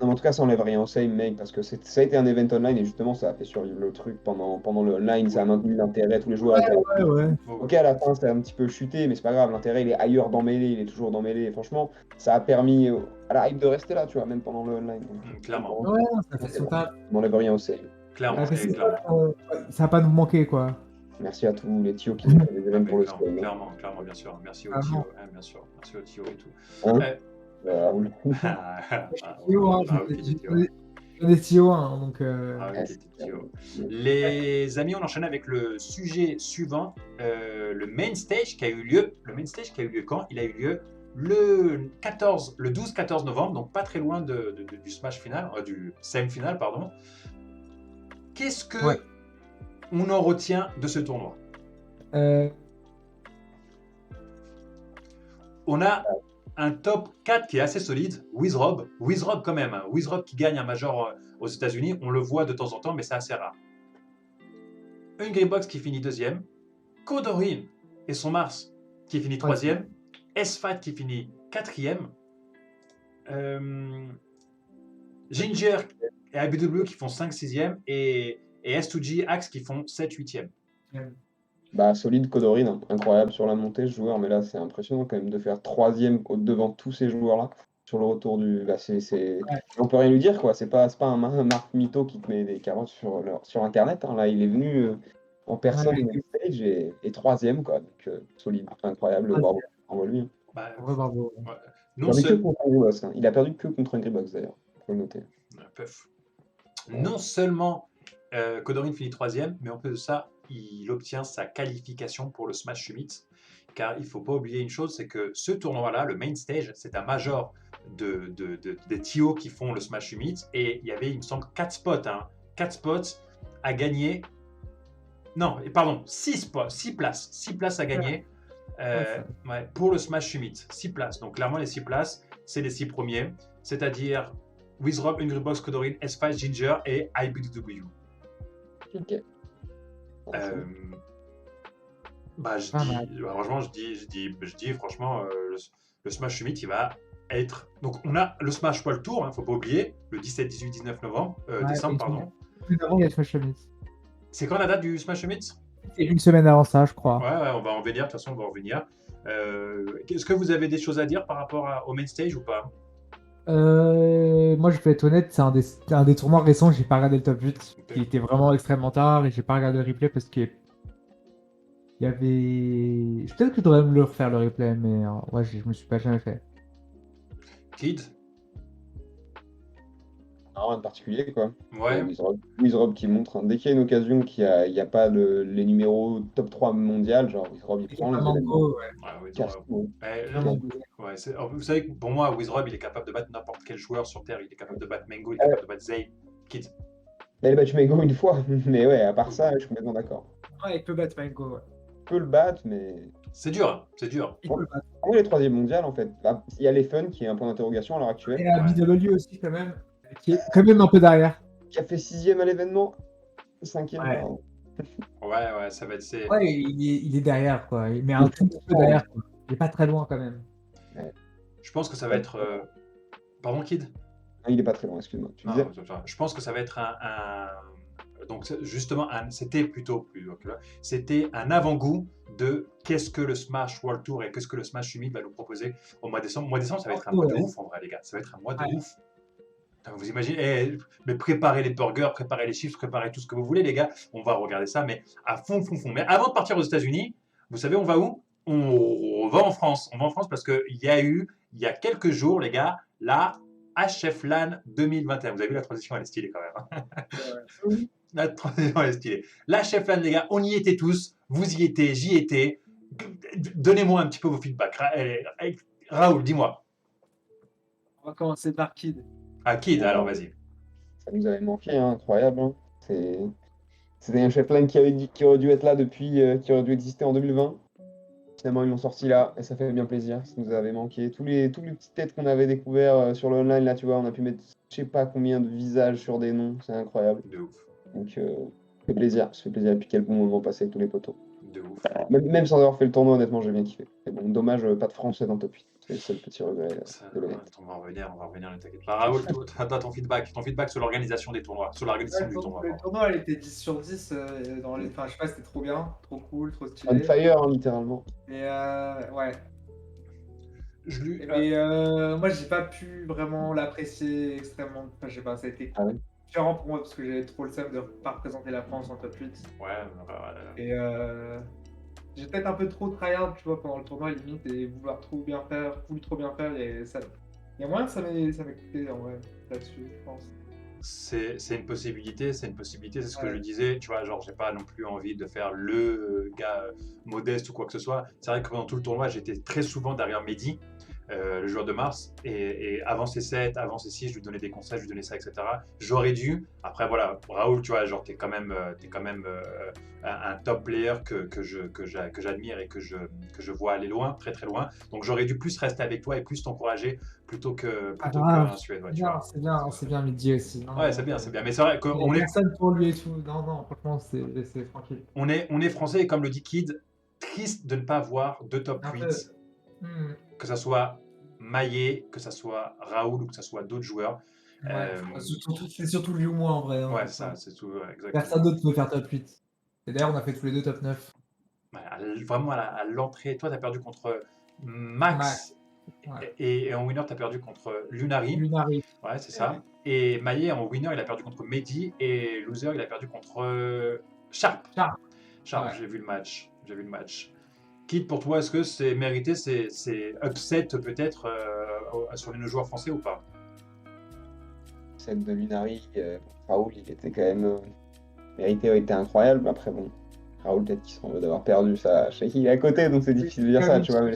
Non, mais en tout cas, ça enlève rien au Same, mec, parce que ça a été un event online et justement, ça a fait survivre le truc pendant le online, ça a maintenu l'intérêt, tous les joueurs étaient. Ouais. Ok, à la fin, ça a un petit peu chuté, mais c'est pas grave, l'intérêt, il est ailleurs dans Melee, il est toujours dans Melee. Et franchement, ça a permis à la hype de rester là, tu vois, même pendant le online. Donc, Clairement, Ouais, ça fait son taf. on n'enlève rien au Same. clairement, Ouais, et clairement. ça va pas nous manquer, quoi. Merci à tous les Tio qui ont fait des Ah, événements mais pour le clairement, Same. clairement, bien sûr. Merci au Ah, Tio, non. bien sûr. Merci au Tio et tout. Hein Euh, Oui. Tio, hein, Ah oui, Tio. j'en ai Tio 1, donc. Ah oui, Ah, t'es Tio. c'est- Les amis, on enchaîne avec le sujet suivant, le main stage qui a eu lieu. Le main stage qui a eu lieu quand? Il a eu lieu le 12-14 novembre, donc pas très loin du Smash final, du Same final, pardon. Qu'est-ce que Ouais. on en retient de ce tournoi? Euh, On a un top 4 qui est assez solide. Wizrob quand même. Hein. Wizrob qui gagne un major aux États-Unis, on le voit de temps en temps, mais c'est assez rare. Hungrybox qui finit deuxième. Kodorin et son Mars qui finit troisième. S-Fat qui finit quatrième. Ginger et IBW qui font 5-6e. Et S2G, Axe qui font 7-8e. Bah, solide Kodorin, hein. Incroyable sur la montée, ce joueur, mais là, c'est impressionnant quand même de faire troisième devant tous ces joueurs-là. Sur le retour du. Bah, on peut rien lui dire, quoi. C'est pas un Marc Mito qui te met des carottes sur Internet. Hein. Là, il est venu en personne au stage et troisième, quoi. Donc, solide, incroyable, bravo à lui. Hein. Bah, Ouais, bravo. ouais. Il a perdu que contre Hungrybox, hein. Il a perdu que contre Hungrybox, d'ailleurs. Faut le noter. Non seulement Kodorin finit troisième, mais en plus de ça, il obtient sa qualification pour le Smash Summit. Car il ne faut pas oublier une chose, c'est que ce tournoi-là, le main stage, c'est un major des TIO qui font le Smash Summit. Et il y avait, il me semble, 4 spots. Hein, 4 spots à gagner. Non, pardon, 6 places. 6 places à gagner pour le Smash Summit. 6 places. Donc clairement, les 6 places, c'est les 6 premiers. C'est-à-dire Wizrob, Hungrybox, Kodorin, S5, Ginger et IBW. Ok. Euh, je Pas dis, mal. franchement, je dis, franchement, le Smash Summit, il va être. Donc, on a le Smash World Tour, faut pas oublier, le 17, 18, 19 novembre, Ouais, décembre, une pardon. semaine. Plus avant, il y a Smash Summit. C'est quand la date du Smash Summit? C'est une semaine avant ça, je Ouais, crois. on va en venir, de toute façon, on va en venir. Est-ce que vous avez des choses à dire par rapport au main stage ou pas? Moi, je vais être honnête, c'est un des tournois récents que j'ai pas regardé le top 8, Ok. qui était vraiment extrêmement tard, et j'ai pas regardé le replay parce qu'il y avait. Peut-être que je devrais me le refaire le replay, mais ouais, je me suis pas jamais fait. Kid? Rien de particulier, quoi. Ouais. Wizrob qui montre, hein, dès qu'il y a une occasion qu'il n'y a pas les numéros top 3 mondial, genre Wizrob il Et prend les Mango, événements. ouais. Ouais, Casse tout. Mango. Ouais, vous savez que pour moi, Wizrob, il est capable de battre n'importe quel joueur sur Terre. Il est capable de battre Mango, il est Ah ouais. capable de battre Zayn. Kid. Il a battu Mego une fois, mais ouais, à part ça, je suis complètement d'accord. Ouais, il peut battre Mango, ouais. Il peut le battre, mais. C'est dur, hein, c'est dur. Il peut le battre. Pour moi, les troisième mondial, en fait, il y a les Fun qui est un point d'interrogation à l'heure actuelle, Et la BW aussi, quand même, qui est quand même un peu derrière. qui a fait 6e à l'événement, 5e, Ouais. pardon. Ouais, ça va être. Ouais, il est derrière, quoi. Mais un tout petit peu derrière, quoi. Il est pas très loin, quand même. Je pense que ça va être. Pardon, Kid? Ah, il est pas très loin, excuse-moi. Tu disais? Je pense que ça va être donc justement, c'était un avant-goût de qu'est-ce que le Smash World Tour et qu'est-ce que le Smash Summit va nous proposer au mois de décembre. Mois de décembre, ça va être un mois de ouf en vrai, les gars. Ça va être un mois de ouf. Putain, vous imaginez, mais préparez les burgers, préparez les chips, préparez tout ce que vous voulez, les gars. On va regarder ça, mais à fond. Mais avant de partir aux États-Unis, vous savez, on va où? On va en France. On va en France parce qu'il y a eu, il y a quelques jours, les gars, la HFLAN 2021. Vous avez vu, la transition, elle est stylée quand même. Hein. La transition, elle est stylée. La HFLAN, les gars, on y était tous. Vous y étiez, j'y étais. Donnez-moi un petit peu vos feedbacks. Raoul, dis-moi. On va commencer par Kid. Ah, Kid, alors vas-y. Ça nous avait manqué, hein, incroyable. Hein. C'était un chef-line qui aurait dû être là depuis, qui aurait dû exister en 2020. Finalement, ils l'ont sorti là et ça fait bien plaisir. Ça nous avait manqué. Tous les petites têtes qu'on avait découverts sur le online, là, tu vois, on a pu mettre je sais pas combien de visages sur des noms. C'est incroyable. De ouf. Donc, ça fait plaisir. Ça fait plaisir. Et puis, quel bon moment passé avec tous les potos. De ouf. Même sans avoir fait le tournoi, honnêtement, j'ai bien kiffé. Mais bon, dommage, pas de Français dans le top 8. C'est le seul petit regret de l'honnête. On va revenir, ne t'inquiète pas. Raoul, t'as ton feedback sur l'organisation des tournois, sur l'organisation du tournoi. Le tournoi, elle était 10 sur 10 dans les. Enfin, je sais pas, c'était trop bien, trop cool, trop On stylé. fire, hein, littéralement. Et ouais. Mais moi, j'ai pas pu vraiment l'apprécier extrêmement. Enfin, je sais pas, ça a été différent pour moi parce que j'avais trop le seum de pas représenter la France en top 8. Ouais. Et j'ai peut-être un peu trop tryhard, tu vois, pendant le tournoi limite et vouloir trop bien faire, et ça. Il y a moyen que ça m'ait coûté en vrai là-dessus, je pense. C'est une possibilité, c'est ce que je disais, tu vois, genre j'ai pas non plus envie de faire le gars modeste ou quoi que ce soit. C'est vrai que pendant tout le tournoi, j'étais très souvent derrière Mehdi, le joueur de Mars, et avant ses 7, avant ses 6, je lui donnais des conseils, je lui donnais ça, etc. J'aurais dû, après voilà, Raoul, tu vois, genre t'es quand même un top player que j'admire et que je vois aller loin, très très loin. Donc j'aurais dû plus rester avec toi et plus t'encourager plutôt qu'un Suédois. C'est bien Mehdi aussi. Ouais, c'est bien. Mais c'est vrai qu'on est. Personne pour lui et tout. Non, franchement, c'est tranquille. On est français et comme le dit Kid, triste de ne pas avoir deux top 8. Que ça soit Maillet, que ça soit Raoul ou que ça soit d'autres joueurs. C'est surtout lui ou moi en vrai. Ouais, c'est tout. Exactement. Personne d'autre peut faire top 8. Et d'ailleurs, on a fait tous les deux top 9. Vraiment à l'entrée, toi, tu as perdu contre Max. Ouais. Et en winner, tu as perdu contre Lunari. Ouais, c'est ça. Et Maillet, en winner, il a perdu contre Mehdi. Et loser, il a perdu contre Sharp. Ouais. J'ai vu le match. Kid, pour toi, est-ce que c'est mérité, c'est upset peut-être sur les joueurs français ou pas? Celle de Lunari, Raoul, il était quand même mérité, il était incroyable. Après, bon, Raoul, peut-être qu'il s'en veut d'avoir perdu ça. Je sais qu'il est à côté, donc c'est difficile de dire ça, tu vois. Mais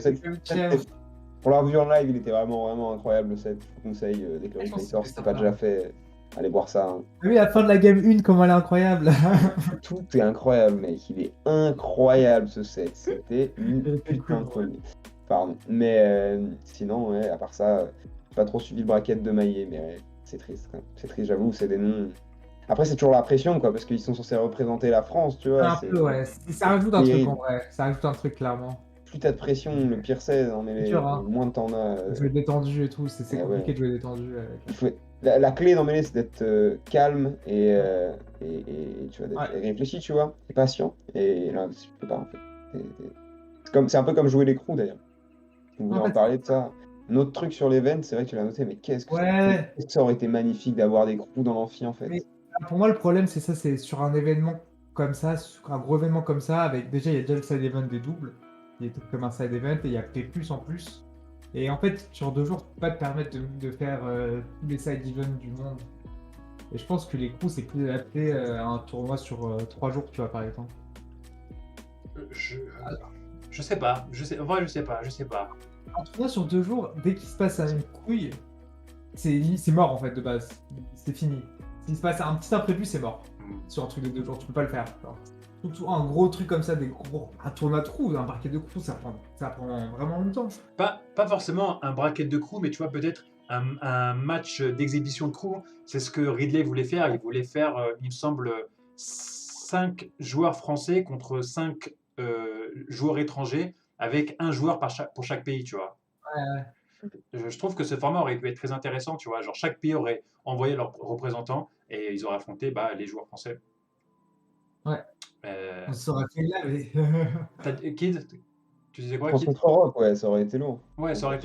pour l'avoir vu en live, il était vraiment incroyable le set. Je vous conseille, dès que le replay sort, si c'est pas déjà fait, allez voir ça. Hein. Oui, la fin de la game 1, comment elle est incroyable. Tout est incroyable, mec. Il est incroyable ce set. C'était une putain de folie. Pardon. Mais sinon, ouais, à part ça, j'ai pas trop suivi le bracket de Maillet, mais c'est triste, quoi. C'est triste, j'avoue, c'est des noms. Après, c'est toujours la pression, quoi, parce qu'ils sont censés représenter la France, tu vois. Un C'est peu, ouais. Ça rajoute un truc et en vrai. Ça rajoute un truc clairement. plus t'as de pression, le pire c'est, non, C'est mais dur, hein. moins t'en as. Jouer détendu et tout, c'est Eh ouais. compliqué de jouer détendu avec. Il faut... la clé dans Melee, c'est d'être calme et tu vois, Ouais. d'être réfléchi, tu vois, et patient. Et là, tu peux pas, en fait. C'est un peu comme jouer les crews, d'ailleurs. On voulait En en fait, parler de ça. Un autre truc sur l'event, c'est vrai que tu l'as noté, mais ouais. qu'est-ce que ça aurait été magnifique d'avoir des crews dans l'amphi, en fait. Mais pour moi, le problème, c'est ça, c'est sur un événement comme ça, sur un gros événement comme ça, avec déjà, il y a déjà le side event des doubles, il est comme un side event, et il y a P+, en plus. Et en fait, sur 2 jours, tu peux pas te permettre de faire tous les side events du monde. Et je pense que les crews, c'est plus adapté à un tournoi sur 3 jours, tu vois, par exemple. Je sais pas. En vrai, je sais pas. Un tournoi sur 2 jours, dès qu'il se passe une couille, c'est mort en fait de base. C'est fini. S'il se passe un petit imprévu, c'est mort. Sur un truc de 2 jours, tu peux pas le faire. Alors, surtout un gros truc comme ça, un tournoi de crew, un parquet de crew, ça prend vraiment longtemps. Pas forcément un bracket de crew, mais tu vois, peut-être un match d'exhibition de crew. C'est ce que Ridley voulait faire. Il voulait faire, il me semble, 5 joueurs français contre 5 joueurs étrangers, avec un joueur pour chaque pays, tu vois. Ouais, Je trouve que ce format aurait pu être très intéressant, tu vois. Genre, chaque pays aurait envoyé leurs représentants et ils auraient affronté les joueurs français. ouais. Euh, On se serait fait là, mais. Kid, tu disais quoi, France Kid? contre Europe, ouais, ça aurait été lourd. Ouais, ça aurait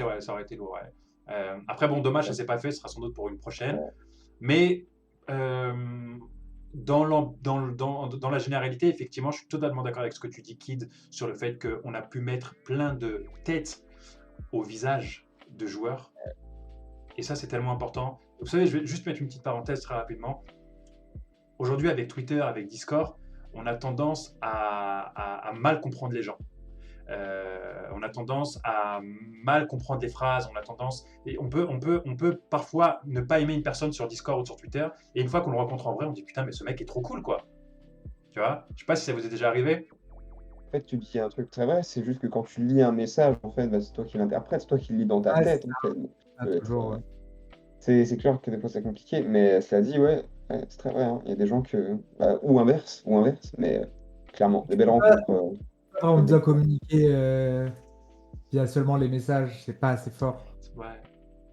été lourd. Ouais. Après, bon, dommage, ça s'est pas fait. Ce sera sans doute pour une prochaine. Ouais. Mais euh, dans la généralité, effectivement, je suis totalement d'accord avec ce que tu dis, Kid, sur le fait qu'on a pu mettre plein de têtes au visage de joueurs. Et ça, c'est tellement important. Vous savez, je vais juste mettre une petite parenthèse très rapidement. Aujourd'hui, avec Twitter, avec Discord, on a tendance à mal comprendre les gens. On a tendance à mal comprendre les phrases, et on peut parfois ne pas aimer une personne sur Discord ou sur Twitter, et une fois qu'on le rencontre en vrai, on dit putain, mais ce mec est trop cool, quoi. Tu vois? Je sais pas si ça vous est déjà arrivé. En fait, tu dis un truc très vrai, c'est juste que quand tu lis un message, en fait, bah, c'est toi qui l'interprètes, c'est toi qui le lis dans ta Ouais, tête, en fait. ça, Ça peut être, toujours. Ouais. c'est clair que des fois c'est compliqué, mais cela dit, ouais, c'est très vrai, hein. Il y a des gens ou inverse, mais clairement, des belles rencontres. Pas vraiment bien communiquer via seulement les messages, c'est pas assez fort. Ouais,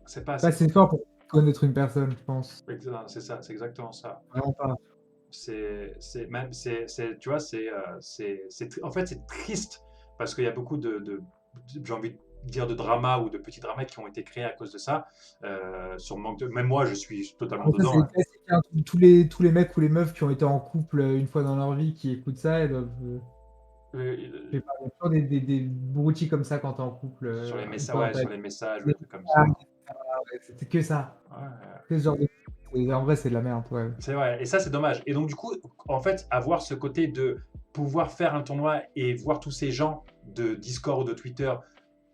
c'est pas Pas assez assez fort. fort pour connaître une personne, je pense. C'est ça, c'est exactement ça. Vraiment pas. Tu vois, en fait, c'est triste parce qu'il y a beaucoup j'ai envie de dire de drama ou de petits dramas qui ont été créés à cause de ça. Sur le manque de, même moi, je suis totalement Ça, c'est dedans, hein. classique, hein. Tous les mecs ou les meufs qui ont été en couple une fois dans leur vie, qui écoutent ça, ils doivent. Je sais pas, il y a toujours des broutilles comme ça quand t'es en couple, Sur les une messages, fois dans ouais, ta sur vie. les messages ou Des des trucs comme ça. messages, etc. Ouais, c'était que ça. Ouais, Que ce genre de. En vrai, c'est de la merde, ouais. c'est vrai, et ça c'est dommage. Et donc du coup, en fait, avoir ce côté de pouvoir faire un tournoi et voir tous ces gens de Discord ou de Twitter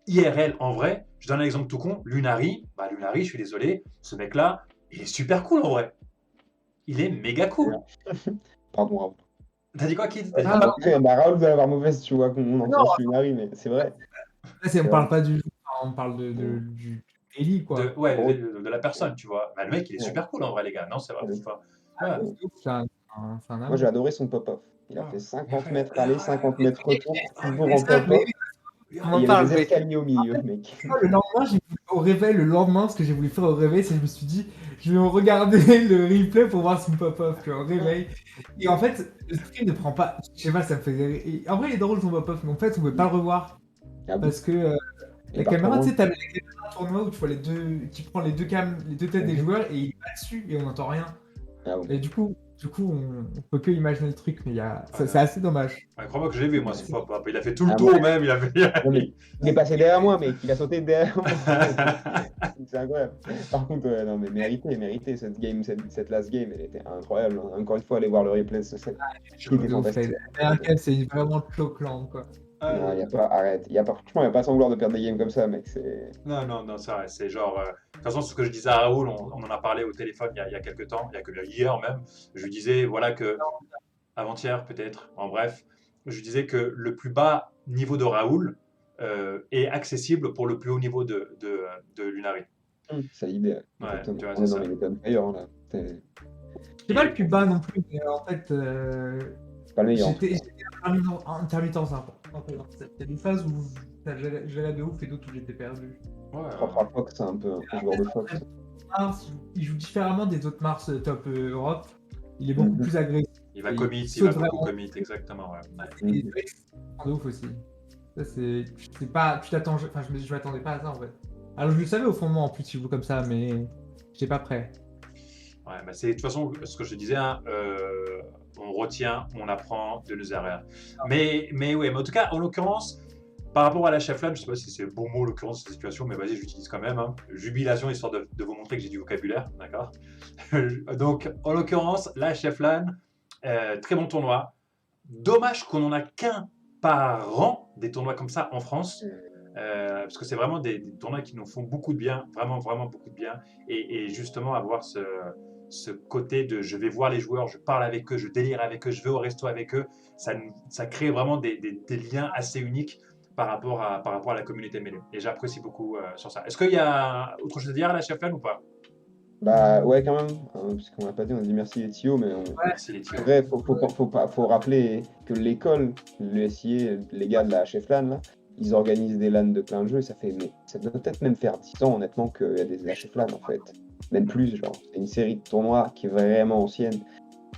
IRL en vrai, je donne un exemple tout con, Lunari, Lunari, je suis désolé, ce mec-là, il est super cool en vrai. Il est méga cool. Pardon, Raoul. T'as dit quoi, Kid? Ah, Raoul doit avoir mauvaise, tu vois, qu'on non, entend sur une Harry, mais c'est vrai. là, on parle pas du jeu, on parle du Ellie, quoi. Ouais, de la personne, tu vois. Le mec, il est Ouais. super cool en vrai, les gars. Non, c'est vrai. Ah, Ouais. c'est un Moi, j'ai amour. adoré son pop-off. Il a fait 50 Ouais. mètres aller, 50 mètres retour, toujours Mais en ça, pop-off. on Et en il y avait parle, des mais escaliers au milieu, mec. le lendemain, au réveil, le lendemain, ce que j'ai voulu faire au réveil, c'est que je me suis dit, je vais regarder le replay pour voir son pop-off, tu vois, au réveil. Et en fait, le stream ne prend pas. Je sais pas, ça me faisait. En vrai, il est drôle son pop-off, mais en fait, on ne peut pas le revoir. Ah bon. Parce que Et la pas caméra, trop tu sais, loin. t'as les caméras tournoi où tu vois les deux, qui prend les deux têtes des joueurs et il est pas dessus et on n'entend rien. Ah bon. Et du coup, on peut que imaginer le truc, mais Ouais. c'est assez dommage. Crois-moi que je l'ai vu, moi, son pop-up. Il a fait tout le Ah tour bon. même. Non, mais il est passé derrière moi, mec. Il a sauté derrière moi. C'est incroyable. Par contre, non, mais mérité. Cette game, cette last game, elle était incroyable, hein. Encore une fois, allez voir le replay de ce set. Qui était fantastique. C'est vraiment choquant, quoi. Non, il y a pas, arrête. Franchement, il n'y a pas sans gloire de perdre des games comme ça, mec. Non, c'est vrai. C'est genre. De toute façon, ce que je disais à Raoul, on en a parlé au téléphone il y a quelques temps, hier même. Je lui disais, voilà, que. Avant-hier, peut-être, en bref. Je lui disais que le plus bas niveau de Raoul est accessible pour le plus haut niveau de Lunari. C'est l'idée. Ouais, Exactement. tu vois, On est c'est dans ça. les méthodes meilleures, là. C'est pas le plus bas non plus, mais en fait, C'est pas le meilleur. En tout j'étais cas. intermittent, ça. Il y a des phases où j'allais de ouf et d'autres où j'étais perdu. Ouais, Propre à Fox, c'est un peu un joueur de Fox. Mars, il joue différemment des autres Mars top Europe. Il est beaucoup Mhm. plus agressif. il va Et commit, il il saute va beaucoup vraiment. commit, exactement. Ouais. Et c'est vrai que c'est de ouf aussi. Ça, c'est pas. Tu t'attends. Enfin, je m'attendais pas à ça en fait. Alors, je le savais au fond de moi en plus, il joue comme ça, mais j'étais pas prêt. Ouais, bah c'est de toute façon ce que je disais, hein, on retient, on apprend de nos erreurs. Mais ouais, mais en tout cas, en l'occurrence, par rapport à la chef-flamme, je sais pas si c'est le bon mot en l'occurrence cette situation, mais vas-y, j'utilise quand même. Hein. Jubilation, histoire de vous montrer que j'ai du vocabulaire, d'accord. Donc, en l'occurrence, la chef-flamme, très bon tournoi. Dommage qu'on en a qu'un par an, des tournois comme ça en France. Parce que c'est vraiment des tournois qui nous font beaucoup de bien, vraiment, vraiment beaucoup de bien. Et justement, avoir ce côté de je vais voir les joueurs, je parle avec eux, je délire avec eux, je vais au resto avec eux, ça crée vraiment des liens assez uniques par rapport à la communauté mêlée. Et j'apprécie beaucoup sur ça. Est-ce qu'il y a autre chose à dire à la chef ou pas? Bah ouais, quand même. Parce qu'on l'a pas dit, on a dit merci les TIO, mais Merci les c'est tios. vrai, faut rappeler que l'école, le SIA, les gars de la chef LAN, là, ils organisent des LAN de plein de jeux. Ça doit peut-être même faire 10 ans, honnêtement, qu'il y a des chef LAN, en fait. Même plus, genre. C'est une série de tournois qui est vraiment ancienne,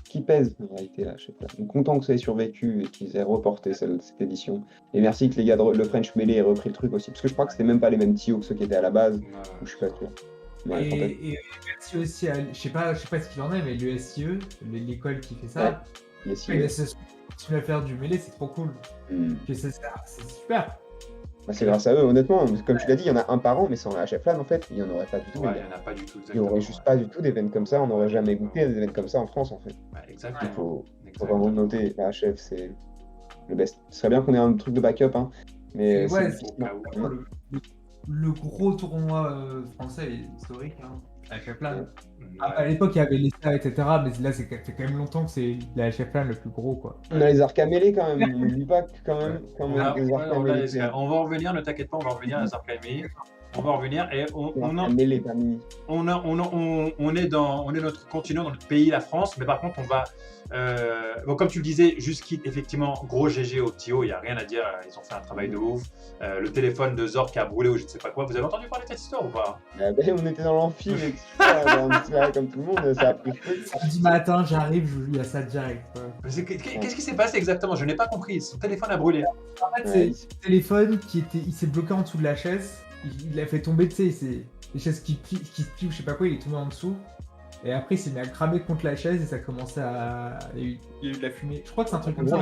qui pèse, en réalité, la chef LAN. Donc, content que ça ait survécu et qu'ils aient reporté cette édition. Et merci que les gars de le French Melee aient repris le truc aussi, parce que je crois que c'était même pas les mêmes TIO que ceux qui étaient à la base, ou je suis pas sûr. Mais fantastique. Et merci aussi à. Je sais pas ce qu'il en est, mais le SIE, l'école qui fait ça, Ouais. Yes, il yes. continue à faire du mêlée, c'est trop cool. Hmm. C'est super. Bah, c'est grâce à eux, honnêtement. Comme tu l'as dit, il y en a un par an, mais sans la HF LAN, en fait, il n'y en aurait pas du tout. Ouais, les il n'y gars. en a pas du tout, Il n'y exactement. aurait juste pas du tout d'événements comme ça. On n'aurait jamais goûté à des événements comme ça en France, en fait. Ouais, Il exactement. faut Exactement. vraiment noter, la HF, c'est le best. Ce serait bien qu'on ait un truc de backup, hein. Mais Et c'est ouais, difficile. Au cas où. le gros tournoi français est historique, hein, avec la plane. Ouais. À l'époque, il y avait les stars, etc. Mais là, ça fait quand même longtemps que c'est la HF Plan le plus gros, quoi. On a les arcs à mêlée quand même. On n'oublie pas que quand même, On va, des arcs à on, mêlée. on va en revenir, ne t'inquiète pas, on va en revenir à Zarkami. On va en revenir et Mêlée, pas mini. on est dans notre continent, dans notre pays, la France, mais par contre, on va. Bon, comme tu le disais, Justkit, effectivement, gros GG au TIO, il n'y a rien à dire, ils ont fait un travail de ouf. Le téléphone de Zork a brûlé ou je ne sais pas quoi. Vous avez entendu parler de cette histoire ou pas? Ben, on était dans l'amphi, comme tout le monde, ça a pris feu. Samedi matin, j'arrive, je joue à ça direct. Qu'est-ce qui s'est passé exactement? Je n'ai pas compris. Son téléphone a brûlé. En fait, c'est le téléphone il s'est bloqué en dessous de la chaise. Il a fait tomber, tu sais, les chaises qui se plient ou je sais pas quoi, il est tombé en dessous. Et après, il s'est mis à cramer contre la chaise et ça a commencé à. Il y a eu de la fumée. Je crois que c'est un truc comme ça.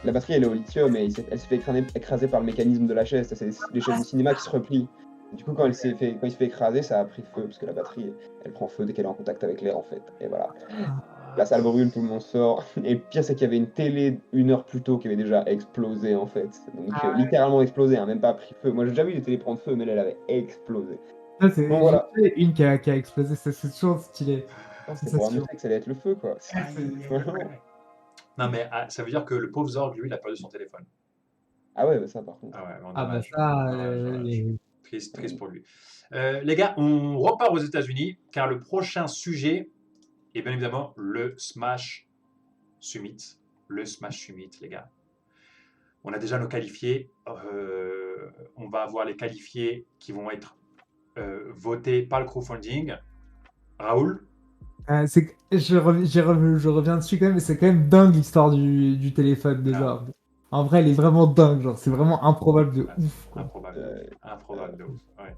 La batterie, elle est au lithium et elle s'est fait écraser par le mécanisme de la chaise. Ça, c'est les chaises de cinéma qui se replient. Du coup, quand il se fait écraser, ça a pris feu parce que la batterie, elle prend feu dès qu'elle est en contact avec l'air en fait. Et voilà. La salle brûle, tout le monde sort. Et le pire, c'est qu'il y avait une télé 1 heure plus tôt qui avait déjà explosé en fait. Donc littéralement explosé, hein, même pas pris feu. Moi, j'ai déjà vu des télés prendre feu, mais là, elle avait explosé. C'est voilà. une qui a explosé, c'est toujours stylé. C'est pour annoncer que ça allait être le feu, quoi. Non, mais ça veut dire que le pauvre Zorg, lui, il a perdu son téléphone. Ah ouais, ça par contre. Ah ouais, bon, Ah bah dommage. ça, Triste pour lui. Les gars, on repart aux États-Unis car le prochain sujet est bien évidemment le Smash Summit. Le Smash Summit, les gars. On a déjà nos qualifiés. On va avoir les qualifiés qui vont être votés par le crowdfunding. Raoul? je reviens dessus quand même, mais c'est quand même dingue l'histoire du téléphone de Zorg. En vrai, elle est vraiment dingue, genre c'est vraiment improbable de ouf. Quoi. Improbable de ouf. Ouais.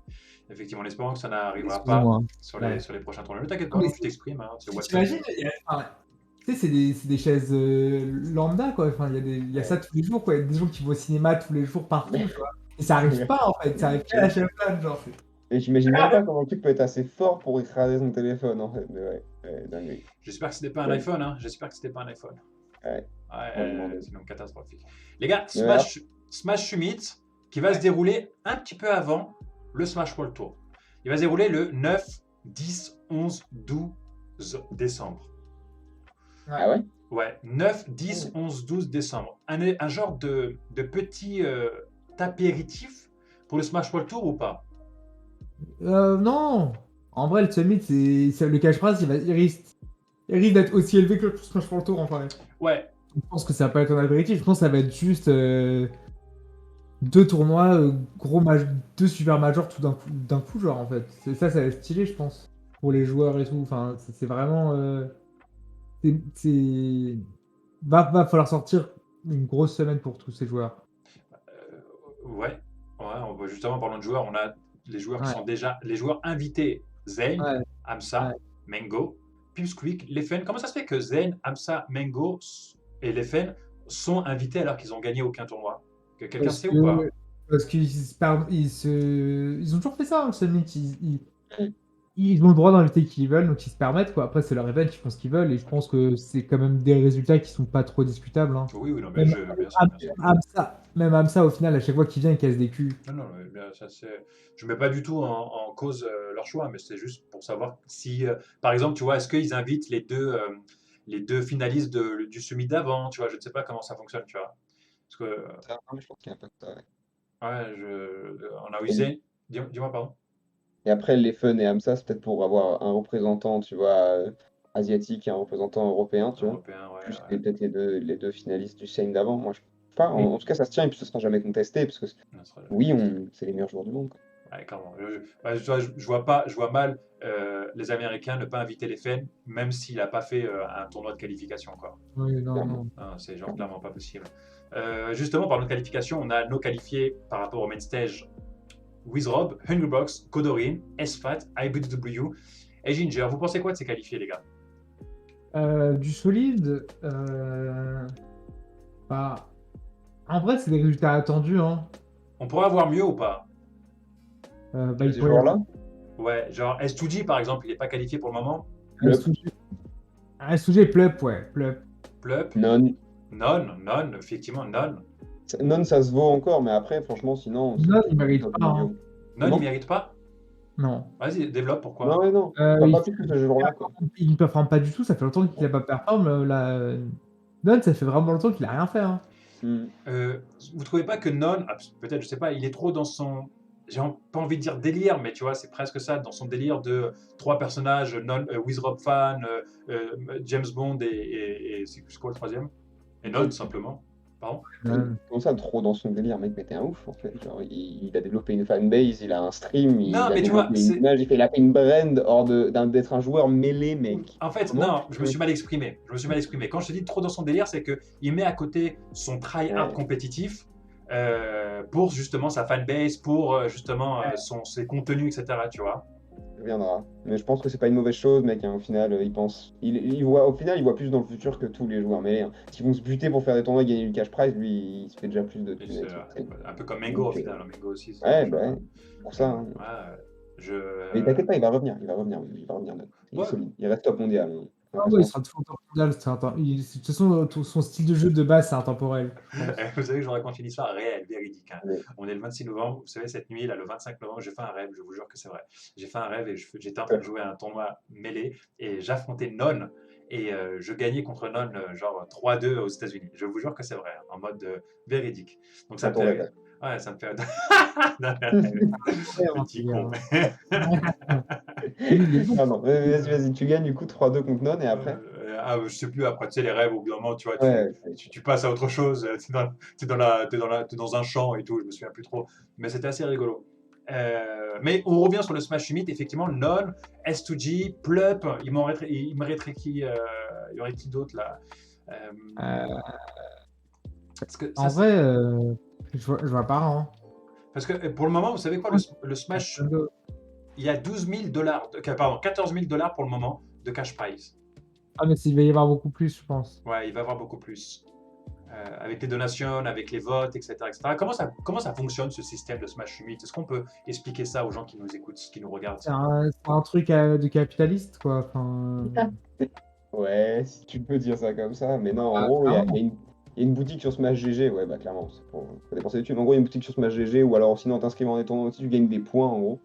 Effectivement, en espérant que ça n'arrivera pas sur les prochains tournois. Ne t'inquiète pas, tu t'exprimes. Hein, t'imagines, tu sais, c'est des chaises lambda, quoi. Enfin, il y a ça tous les jours, quoi. Il y a des gens qui vont au cinéma tous les jours partout, tu vois. Et ça arrive pas, en fait. Ça arrive pas à la chef Plan, genre. Et j'imagine même pas comment le truc peut être assez fort pour écraser son téléphone, en fait. Mais dingue. J'espère que c'était pas un iPhone, hein. J'espère que c'était pas un iPhone. Ouais. Sinon catastrophique. Les gars, Smash Summit qui va se dérouler un petit peu avant le Smash World Tour. Il va se dérouler le 9, 10, 11, 12 décembre. Ah ouais? Ouais, 9, 10, 11, 12 décembre. Un genre de petit apéritif pour le Smash World Tour ou pas? Non. En vrai, le Summit, le cash prize, il risque d'être aussi élevé que le Smash pour le tour, en vrai. Ouais, Je pense que ça va pas être un apéritif. Je pense que ça va être juste 2 tournois, deux super majors tout d'un coup, genre, en fait. Ça va être stylé, je pense. Pour les joueurs et tout. Enfin, c'est vraiment. Va falloir sortir une grosse semaine pour tous ces joueurs. ouais. Justement, parlant de joueurs, on a les joueurs qui Ouais, sont déjà les joueurs invités. Zane, ouais, ouais. Amsa, Mengo, Pipsqueak, Leffen. Comment ça se fait que Zane, Amsa, Mengo et Leffen sont invités alors qu'ils ont gagné aucun tournoi? Que quelqu'un Parce sait ou pas? que, parce qu'ils ils ont toujours fait ça, hein, le Summit. Ils ont le droit d'inviter qui ils veulent, donc ils se permettent, quoi. Après, c'est leur event, ils font ce qu'ils veulent, et je pense que c'est quand même des résultats qui sont pas trop discutables, hein. Oui, oui, non, mais Même bien sûr, bien sûr. Amsa, au final, à chaque fois qu'il vient, il casse des culs. Non, non, mais ça, je ne mets pas du tout en cause leur choix, mais c'est juste pour savoir si, par exemple, tu vois, est-ce qu'ils invitent les deux finalistes du semi d'avant, tu vois, je ne sais pas comment ça fonctionne, tu vois. Parce que, Ça, mais je pense qu'il n'y a pas de ça, ouais. ouais, on a Et, usé. Dis-moi, pardon. et après, les Fun et Amsa, c'est peut-être pour avoir un représentant, tu vois, asiatique et un représentant européen, tu vois. Européen, ouais, Plus ouais. peut-être les deux finalistes du Shane d'avant. Moi, je sais pas. Et- En tout cas, ça se tient et puis ce sera jamais contesté parce que Non, ce sera jamais oui, contesté. c'est les meilleurs joueurs du monde, quoi. Ouais, clairement. Je vois pas, je vois mal les Américains ne pas inviter les FEN, même s'il n'a pas fait un tournoi de qualification encore. Oui, non, Clairement, non. Hein, c'est genre clairement. clairement pas possible. Justement, par nos qualifications, on a nos qualifiés par rapport au main stage: Wizrob, Hungrybox, Kodorin, SFAT, IBW et Ginger. Vous pensez quoi de ces qualifiés, les gars? Du solide, bah, en vrai, c'est des résultats attendus, hein. On pourrait avoir mieux ou pas? Bah, il Ces pourrait y avoir joueurs-là, Ouais, genre S2G par exemple, il n'est pas qualifié pour le moment. un le sujet, Plup, ouais, Plup. Plup, non, Non, effectivement, Non. non, ça se vaut encore, mais après, franchement, sinon, c'est Non, il du mérite top pas, hein. milieu. Non, il Comment? mérite pas? Non. Vas-y, développe pourquoi. Non, ouais, non. Il Pas plus que ce jour-là, quoi. il ne performe pas du tout, ça fait longtemps qu'il n'a pas performé. Non, ça fait vraiment longtemps qu'il a rien fait, hein. Hmm. Vous trouvez pas que Non, peut-être, je sais pas, il est trop dans son. J'ai pas envie de dire délire, mais tu vois, c'est presque ça, dans son délire de trois personnages, Non, Wizrob fan, James Bond et c'est quoi le troisième? Et Non, simplement. Pardon? Comment ça, trop dans son délire, mec, mais t'es un ouf, en fait. Genre, il a développé une fanbase, il a un stream, Non, il a mais tu vois, développé une image, il a fait une brand hors d'être un joueur mêlé, mec. En fait, Comment non, tu je me peux... suis mal exprimé. Je me suis mal exprimé. Quand je te dis trop dans son délire, c'est qu'il met à côté son try-hard Ouais. compétitif pour justement sa fanbase, pour justement ses contenus, etc. Tu vois? Il reviendra. Mais je pense que c'est pas une mauvaise chose, mec, hein. Au final, il pense. Au final, il voit plus dans le futur que tous les joueurs mêlés, hein. S'ils vont se buter pour faire des tournois et gagner du cash prize, lui, il se fait déjà plus de Et thunes c'est avec son stream. un peu comme Mengo au Donc, final. Mengo aussi, c'est ouais, je- bah ouais. Pour ça, hein. ouais, je, Mais t'inquiète pas, il va revenir. Il va revenir, il va revenir, même. Il est ouais, solide. Il reste top mondial, hein. Faut Ah pas se ouais, il mentir. sera toujours top mondial. De toute façon, son style de jeu de base, c'est intemporel, je pense. Vous savez que je vous raconte une histoire réelle, véridique, hein. Mais, On est le 26 novembre, vous savez, cette nuit, là, le 25 novembre, j'ai fait un rêve, je vous jure que c'est vrai. J'ai fait un rêve et j'étais en train de jouer à un tournoi mêlé et j'affrontais Non et je gagnais contre Non, genre 3-2 aux États-Unis. Je vous jure que c'est vrai, hein, en mode véridique. Donc ça dans me ton fait rêve. rire. Ouais, ça me fait. Ouais, hein, Petit con. Lui, il est bon. Ah non, vas-y, tu gagnes du coup 3-2 contre Non et après? Je sais plus, après, tu sais, les rêves, au bout d'un moment, tu vois, Ouais, tu passes à autre chose, t'es dans un champ et tout, je me souviens plus trop. Mais c'était assez rigolo. Mais on revient sur le Smash Summit, effectivement, Non, S2G, Plup, il m'arrêterait qui, il y aurait qui d'autre là? Euh, Euh, parce que ça, En vrai, je vois pas, hein. parce que pour le moment, vous savez quoi, le Smash, il y a $12 000, pardon, $14 000 pour le moment de cash prize. Ah, mais il va y avoir beaucoup plus, je pense. Ouais, il va y avoir beaucoup plus. Avec les donations, avec les votes, etc. etc. Comment ça fonctionne ce système de Smash Summit? Est-ce qu'on peut expliquer ça aux gens qui nous écoutent, qui nous regardent? C'est un truc de capitaliste, quoi. Enfin, ouais, si tu peux dire ça comme ça, mais non, en ah, gros, clairement. il y a une boutique sur Smash GG, ouais, bah clairement, c'est pour dépenser des thunes. En gros, il y a une boutique sur Smash GG, ou alors sinon, en t'inscrivant dans des tournois aussi, tu gagnes des points, en gros.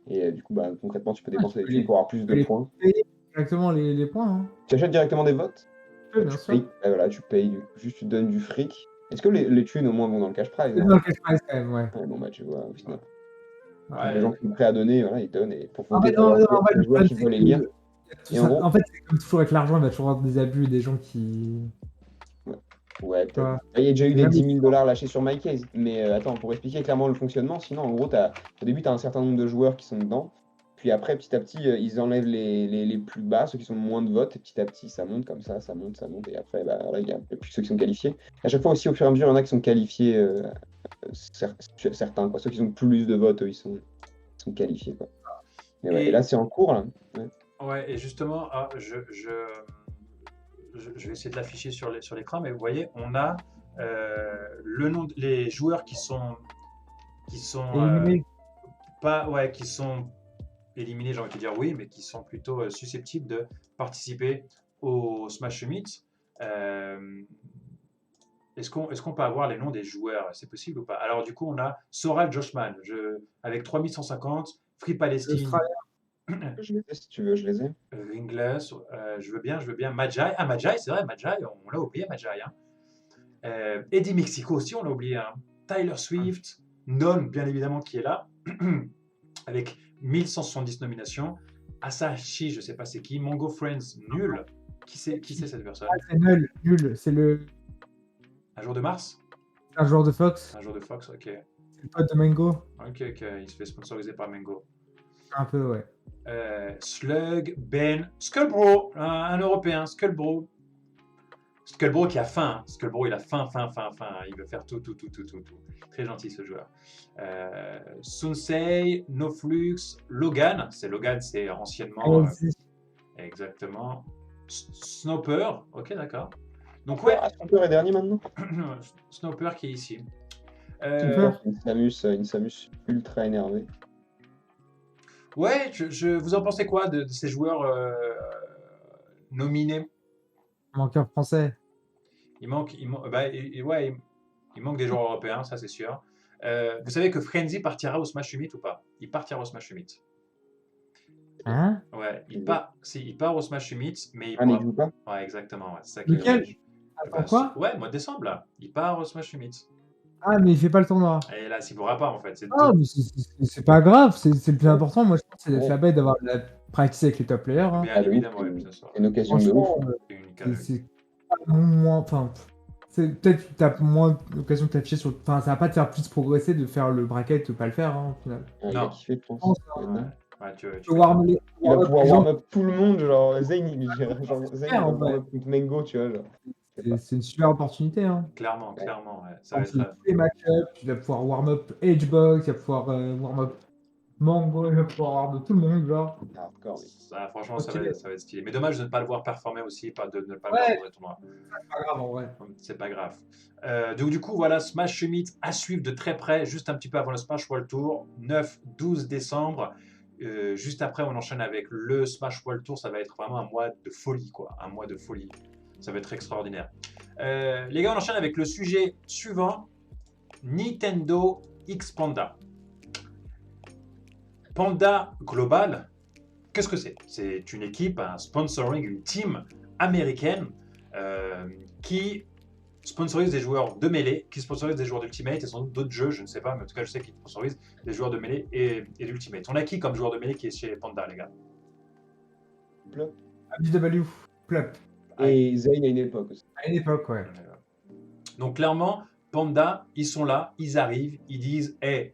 Et du coup, bah, concrètement, tu peux Ah, tu dépenser des peux thunes pour avoir tu plus peux de les points. payer directement les points, hein. Tu achètes directement des votes, Tu peux, bien tu sûr. payes, bah, voilà, tu payes, juste tu te donnes du fric. Est-ce que les thunes, au moins, vont dans le cash prize, C'est hein? dans le cash prize, quand même, ouais. Ouais, bon, bah, tu vois, au final. Ouais. Les gens qui sont prêts à donner, voilà, ils donnent. Et pour En fait, pour avoir en fait, les le joueurs problème, qui c'est veulent les lire. que Et en gros, en fait, c'est comme toujours avec l'argent, il va toujours avoir des abus et des gens qui. ouais, Tu peut-être. vois. Il y a déjà eu Et des même 10 000 $ lâchés sur MyCase. Mais attends, pour expliquer clairement le fonctionnement, sinon, en gros, au début, tu as un certain nombre de joueurs qui sont dedans. Puis après, petit à petit, ils enlèvent les plus bas, ceux qui sont moins de votes. Et petit à petit, ça monte comme ça monte, ça monte. Et après, bah, là, il y a plus ceux qui sont qualifiés. À chaque fois aussi, au fur et à mesure, il y en a qui sont qualifiés, certains, quoi. Ceux qui ont plus de votes, eux, ils sont qualifiés, quoi. Et, ouais. Et là, c'est en cours, là. Ouais. Ouais, et justement, je vais essayer de l'afficher sur l'écran, mais vous voyez, on a le nom les joueurs qui sont Éliminé. pas ouais qui sont éliminés, j'ai envie de dire oui, mais qui sont plutôt susceptibles de participer au Smash Meet. Euh, est-ce qu'on peut avoir les noms des joueurs? C'est possible ou pas? Alors du coup, on a Soral Joshman avec 3150, Free Palestine, Australien. Je les ai, si tu veux, je les ai. Ringless, je veux bien. Majai, ah Majai, c'est vrai, Majai, on l'a oublié, Majai. Hein. Eddie Mexico aussi, on l'a oublié. Hein. Tyler Swift, Non, bien évidemment, qui est là, avec 1170 nominations. Asahi, je sais pas c'est qui. Mongo Friends, nul. Qui c'est cette personne? C'est nul, nul. C'est Un jour de Mars? un joueur de Fox. Un jour de Fox, ok. C'est le pote de Mango. Ok, il se fait sponsoriser par Mango. Un peu, ouais. Slug, Ben, Skullbro, un Européen, Skullbro. Skullbro qui a faim. Hein. Skullbro, il a faim. Il veut faire tout. Très gentil ce joueur. Sunsei, Noflux, Logan. Logan, c'est anciennement. Exactement. Snowper. Ok, d'accord. Donc ouais. Snowper est dernier maintenant. Snowper qui est ici. Une Samus ultra énervée. Ouais, vous en pensez quoi de ces joueurs nominés? Manqueur français. Il manque des joueurs européens, ça c'est sûr. Vous savez que Frenzy partira au Smash Meet ou pas? Il partira au Smash Meet. Hein? Ouais, il part au Smash Meet, mais il mais il joue pas? Ouais, exactement. Ouais, c'est ça Lequel? Quoi? Ouais, mois de décembre là. Il part au Smash Meet. Ah, mais il fait pas le tournoi. Et là, s'il pourra pas en fait. Ah, mais c'est pas grave, c'est le plus important. Moi, je pense que c'est la bête d'avoir la practice avec les top players. Hein. Bien évidemment, ouais, bien sûr. C'est une occasion de ouf. C'est moins. Enfin, peut-être que tu as moins l'occasion de t'afficher sur. Enfin, ça va pas te faire plus progresser de faire le bracket que de pas le faire, hein, au final. Il a kiffé, je pense. Ouais, tu vas il va pouvoir warm up tout le monde, genre Zayn, Zayn warm up contre Mango, tu vois. Genre. C'est une super opportunité. Hein. Clairement, ouais. Ça va être tous les match-ups, tu vas pouvoir warm up Edgebox, tu vas pouvoir warm up Mango, tu vas pouvoir warm up tout le monde, genre. Ça, franchement, ça va être stylé. Mais dommage de ne pas le voir performer aussi, de ne pas le voir dans le tournoi. C'est pas grave en vrai. C'est pas grave. Donc du coup, voilà, Smash Meet à suivre de très près, juste un petit peu avant le Smash World Tour, 9-12 décembre. Juste après, on enchaîne avec le Smash World Tour. Ça va être vraiment un mois de folie, quoi. Un mois de folie. Ça va être extraordinaire. Les gars, on enchaîne avec le sujet suivant. Nintendo X Panda. Panda Global, qu'est-ce que c'est? C'est une équipe, un sponsoring, une team américaine qui sponsorise des joueurs de Melee, qui sponsorise des joueurs d'Ultimate et sans doute d'autres jeux, je ne sais pas, mais en tout cas, je sais qu'ils sponsorisent des joueurs de Melee et d'Ultimate. On a qui comme joueur de Melee qui est chez Panda, les gars? Plop. BW, Plop. Et Zayn à une époque aussi. À une époque, ouais. Donc clairement, Panda, ils sont là, ils arrivent, ils disent hey,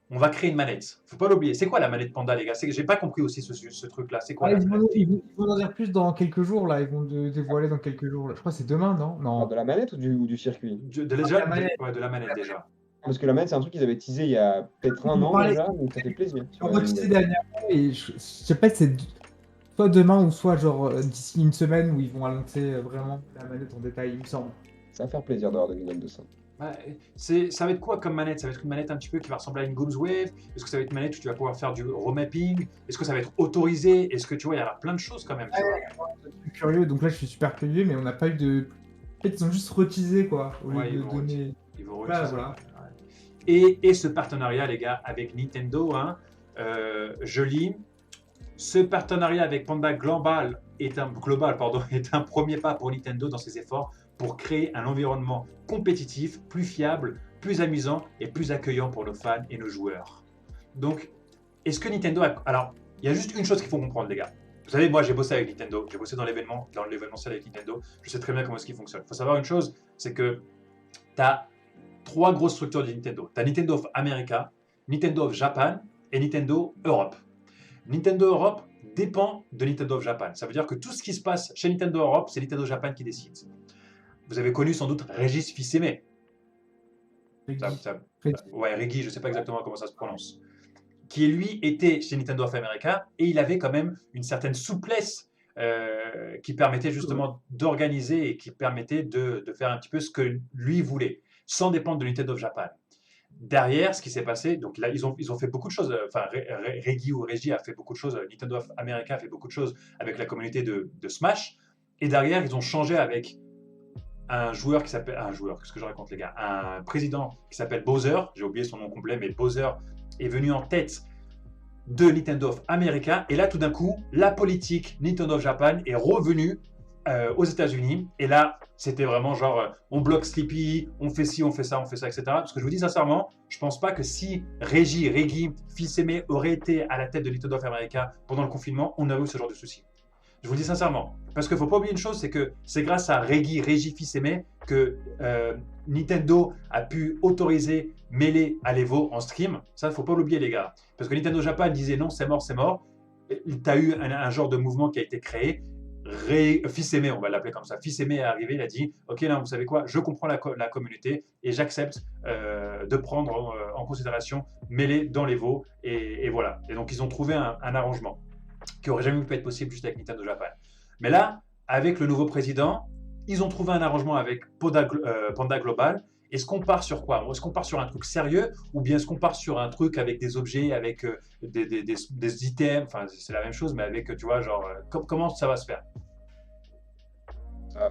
on va créer une manette. Faut pas l'oublier. C'est quoi la manette Panda, les gars? J'ai pas compris aussi ce truc-là. C'est quoi ils vont en dire plus dans quelques jours, là. Ils vont dévoiler dans quelques jours. Là. Je crois que c'est demain, non? De la manette ou du circuit? De la manette déjà. Parce que la manette, c'est un truc qu'ils avaient teasé il y a peut-être un an déjà, donc ça fait plaisir. On va teaser dernièrement et je sais pas si c'est soit demain ou soit genre d'ici une semaine où ils vont annoncer vraiment la manette en détail, il me semble. Ça va faire plaisir d'avoir des nouvelles de ça. Ça va être quoi comme manette? Ça va être une manette un petit peu qui va ressembler à une Goom's Wave? Est-ce que ça va être une manette où tu vas pouvoir faire du remapping? Est-ce que ça va être autorisé? Est-ce que tu vois, il y aura plein de choses quand même. Je suis curieux, donc là je suis super curieux, mais on n'a pas eu de. En fait, ils ont juste reteasé quoi, au lieu de donner. Ils vont voilà. Et ce partenariat, les gars, avec Nintendo, hein, je lis. Ce partenariat avec Panda Global est un premier pas pour Nintendo dans ses efforts pour créer un environnement compétitif, plus fiable, plus amusant et plus accueillant pour nos fans et nos joueurs. Donc, est-ce que Nintendo a... Alors, il y a juste une chose qu'il faut comprendre, les gars. Vous savez, moi, j'ai bossé avec Nintendo. J'ai bossé dans l'événementiel avec Nintendo. Je sais très bien comment est-ce qu'il fonctionne. Il faut savoir une chose, c'est que tu as 3 grosses structures de Nintendo. Tu as Nintendo of America, Nintendo of Japan et Nintendo Europe. Nintendo Europe dépend de Nintendo of Japan. Ça veut dire que tout ce qui se passe chez Nintendo Europe, c'est Nintendo Japan qui décide. Vous avez connu sans doute Régis Fils-Aimé. Reggie. Ouais, Reggie, je ne sais pas exactement comment ça se prononce. Qui lui était chez Nintendo of America et il avait quand même une certaine souplesse qui permettait justement d'organiser et qui permettait de faire un petit peu ce que lui voulait, sans dépendre de Nintendo of Japan. Derrière, ce qui s'est passé, donc là, ils ont fait beaucoup de choses. Enfin, Reggie ou Reggie a fait beaucoup de choses. Nintendo of America a fait beaucoup de choses avec la communauté de Smash. Et derrière, ils ont changé avec un joueur qui s'appelle... Un joueur, qu'est-ce que je raconte les gars? Un président qui s'appelle Bowser. J'ai oublié son nom complet, mais Bowser est venu en tête de Nintendo of America. Et là, tout d'un coup, la politique Nintendo of Japan est revenue aux États-Unis. Et là, c'était vraiment genre, on bloque Sleepy, on fait ci, on fait ça, etc. Parce que je vous dis sincèrement, je pense pas que si Reggie Fils-Aimé aurait été à la tête de Nintendo of America pendant le confinement, on aurait eu ce genre de soucis. Je vous le dis sincèrement. Parce qu'il ne faut pas oublier une chose, c'est que c'est grâce à Reggie Fils-Aimé que Nintendo a pu autoriser Melee à l'Evo en stream. Ça, il ne faut pas l'oublier, les gars. Parce que Nintendo Japan disait non, c'est mort, c'est mort. Tu as eu un genre de mouvement qui a été créé. Fils-Aimé, on va l'appeler comme ça. Fils-Aimé est arrivé, il a dit ok, là, vous savez quoi, je comprends la communauté et j'accepte de prendre en considération Melee dans l'Evo. Et voilà. Et donc, ils ont trouvé un arrangement qui aurait jamais pu être possible juste avec Nintendo Japan. Mais là, avec le nouveau président, ils ont trouvé un arrangement avec Panda Global. Est-ce qu'on part sur quoi? Est-ce qu'on part sur un truc sérieux ou bien est-ce qu'on part sur un truc avec des objets, avec des items? Enfin, c'est la même chose, mais avec, tu vois, genre, comment ça va se faire?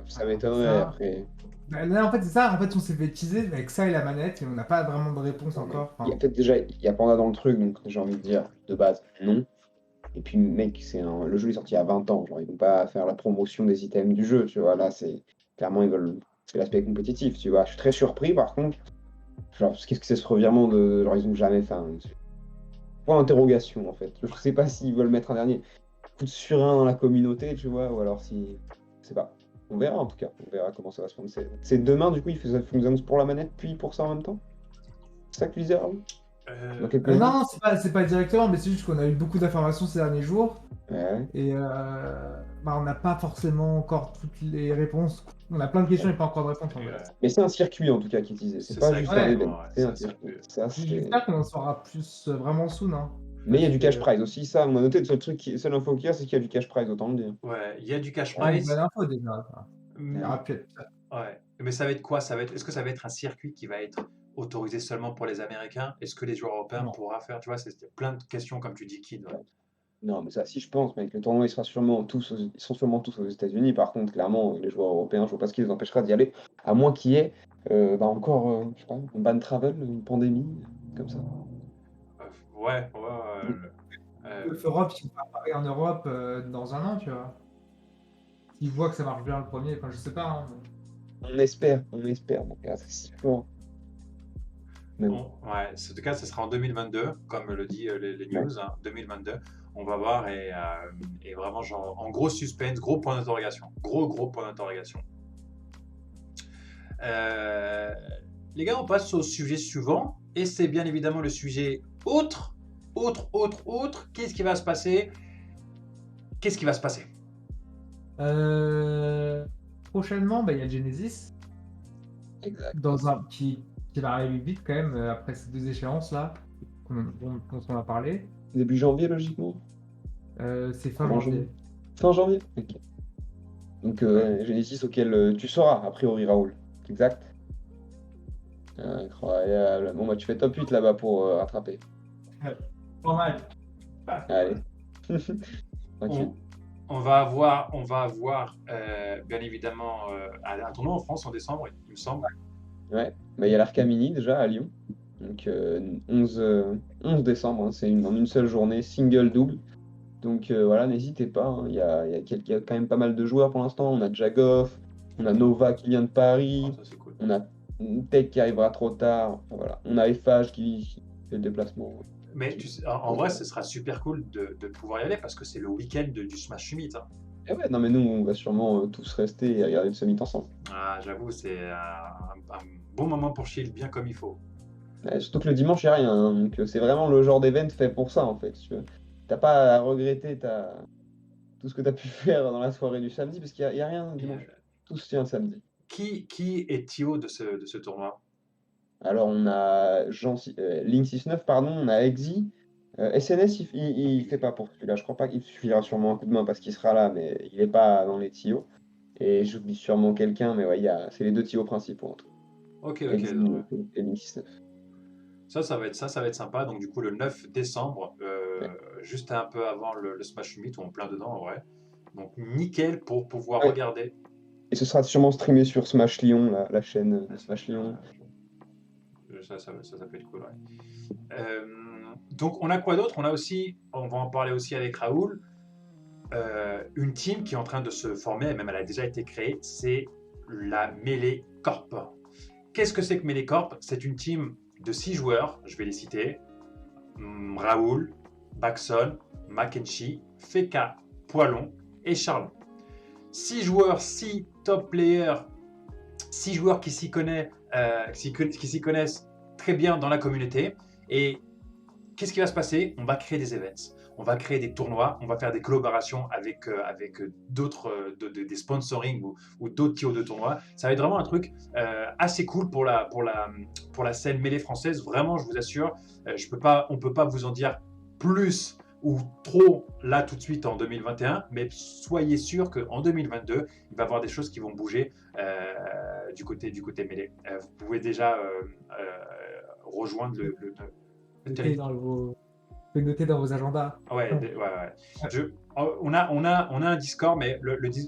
Ça m'étonnerait après. Bah, là, en fait, c'est ça. En fait, on s'est fait teaser avec ça et la manette, et on n'a pas vraiment de réponse encore. Il y a peut-être déjà, il y a Panda dans le truc, donc j'ai envie de dire, de base, non. Et puis, mec, le jeu est sorti il y a 20 ans. Genre, ils vont pas faire la promotion des items du jeu, tu vois. Là, clairement, c'est l'aspect compétitif, tu vois. Je suis très surpris, par contre. Genre, qu'est-ce que c'est ce revirement de. Genre, ils ont jamais fait un. Point d'interrogation, en fait. Je sais pas s'ils veulent mettre un dernier coup de surin dans la communauté, tu vois, ou alors si. Je sais pas. On verra, en tout cas. On verra comment ça va se prendre. C'est demain, du coup, ils nous annoncent pour la manette, puis pour ça en même temps? C'est ça que tu disais, Raoul? Non, c'est pas directement, mais c'est juste qu'on a eu beaucoup d'informations ces derniers jours. Ouais. Et on n'a pas forcément encore toutes les réponses. On a plein de questions et pas encore de réponses. En fait. Mais c'est un circuit en tout cas qui disait. C'est pas juste un événement. C'est un circuit. J'espère qu'on en saura plus vraiment soon. Hein. Mais il y a du cash prize aussi, ça. On a noté le seul info qu'il y a, c'est qu'il y a du cash prize, autant le dire. Ouais, il y a du cash prize. C'est une bonne info déjà. Ouais. Mais ça va être quoi? Est-ce que ça va être un circuit qui va être autorisé seulement pour les Américains? Est-ce que les joueurs européens pourront faire? Tu vois, c'est plein de questions, comme tu dis, Kid. Ouais. Non, mais ça, si je pense, mec, le tournoi, ils sont sûrement tous aux États-Unis. Par contre, clairement, les joueurs européens, je vois pas ce qui les empêchera d'y aller, à moins qu'il y ait encore, je sais pas, un ban travel, une pandémie, comme ça. Ouais. L'Europe, ils vont apparaître en Europe dans un an, tu vois. S'ils voient que ça marche bien le premier, enfin, je sais pas. Hein, mais... On espère, mon gars, c'est si fort. Ouais, en tout cas, ce sera en 2022, comme le dit les news, 2022. On va voir et vraiment, genre, en gros suspense, gros point d'interrogation. Gros point d'interrogation. Les gars, on passe au sujet suivant. Et c'est bien évidemment le sujet autre. Qu'est-ce qui va se passer? Prochainement, il y a Genesis. Exact. Qui va arriver vite quand même après ces 2 échéances là dont on a parlé. Début janvier logiquement. C'est fin janvier. Fin janvier. Ok. Donc Genesis auquel tu seras a priori Raoul. Exact. Incroyable. Bon tu fais top 8 là-bas pour rattraper. Pas mal. Allez. Okay. On va avoir bien évidemment un tournoi en France en décembre, il me semble. Ouais, il y a l'Arcamini déjà à Lyon. Donc 11 décembre, hein, c'est en une seule journée, single double. Donc voilà, n'hésitez pas. Hein, il y a quand même pas mal de joueurs pour l'instant. On a Jagoff, on a Nova qui vient de Paris, ça, cool. On a Tech qui arrivera trop tard. Voilà. On a FH qui fait le déplacement. Mais en vrai, ce sera super cool de pouvoir y aller parce que c'est le week-end du Smash Summit, hein. Et ouais, non, mais nous, on va sûrement tous rester et regarder le summit ensemble. Ah, j'avoue, c'est un bon moment pour chill bien comme il faut. Surtout que le dimanche, il n'y a rien, hein, donc c'est vraiment le genre d'event fait pour ça, en fait. Tu vois. T'as pas à regretter tout ce que tu as pu faire dans la soirée du samedi, parce qu'il y a rien le Et, dimanche. Tout se tient le samedi. qui est Tio de ce tournoi? Alors, on a Link 69, pardon, on a Exi. SNS, il fait pas pour celui-là. Je crois pas qu'il suffira sûrement un coup de main parce qu'il sera là, mais il n'est pas dans les TIO. Et j'oublie sûrement quelqu'un, mais ouais, c'est les deux TIO principaux entre Ok, Exi ouais. et Link 69. Ça va être sympa. Donc, du coup, le 9 décembre, Ouais. juste un peu avant le Smash Summit, où on est plein dedans en vrai. Donc, nickel pour pouvoir Ouais. regarder. Et ce sera sûrement streamé sur Smash Lyon, la chaîne de Smash Lyon. Ça peut être cool, ouais. Donc, on a quoi d'autre? On va en parler aussi avec Raoul, une team qui est en train de se former, même elle a déjà été créée, c'est la Melee Corp. Qu'est-ce que c'est que Melee Corp? C'est une team de 6 joueurs, je vais les citer. Raoul, Baxon, Mackenzie, Feka, Poilon et Charlon. 6 joueurs, 6 top players, 6 joueurs qui s'y connaissent très bien dans la communauté. Et qu'est-ce qui va se passer? On va créer des events, on va créer des tournois, on va faire des collaborations avec d'autres, des sponsoring ou d'autres tirs de tournois. Ça va être vraiment un truc assez cool pour la scène mêlée française. Vraiment, je vous assure, on peut pas vous en dire plus ou trop là tout de suite en 2021, mais soyez sûr qu'en 2022, il va y avoir des choses qui vont bouger du côté mêlée. Vous pouvez déjà rejoindre Vous pouvez noter dans vos agendas. Ouais. On a un Discord, mais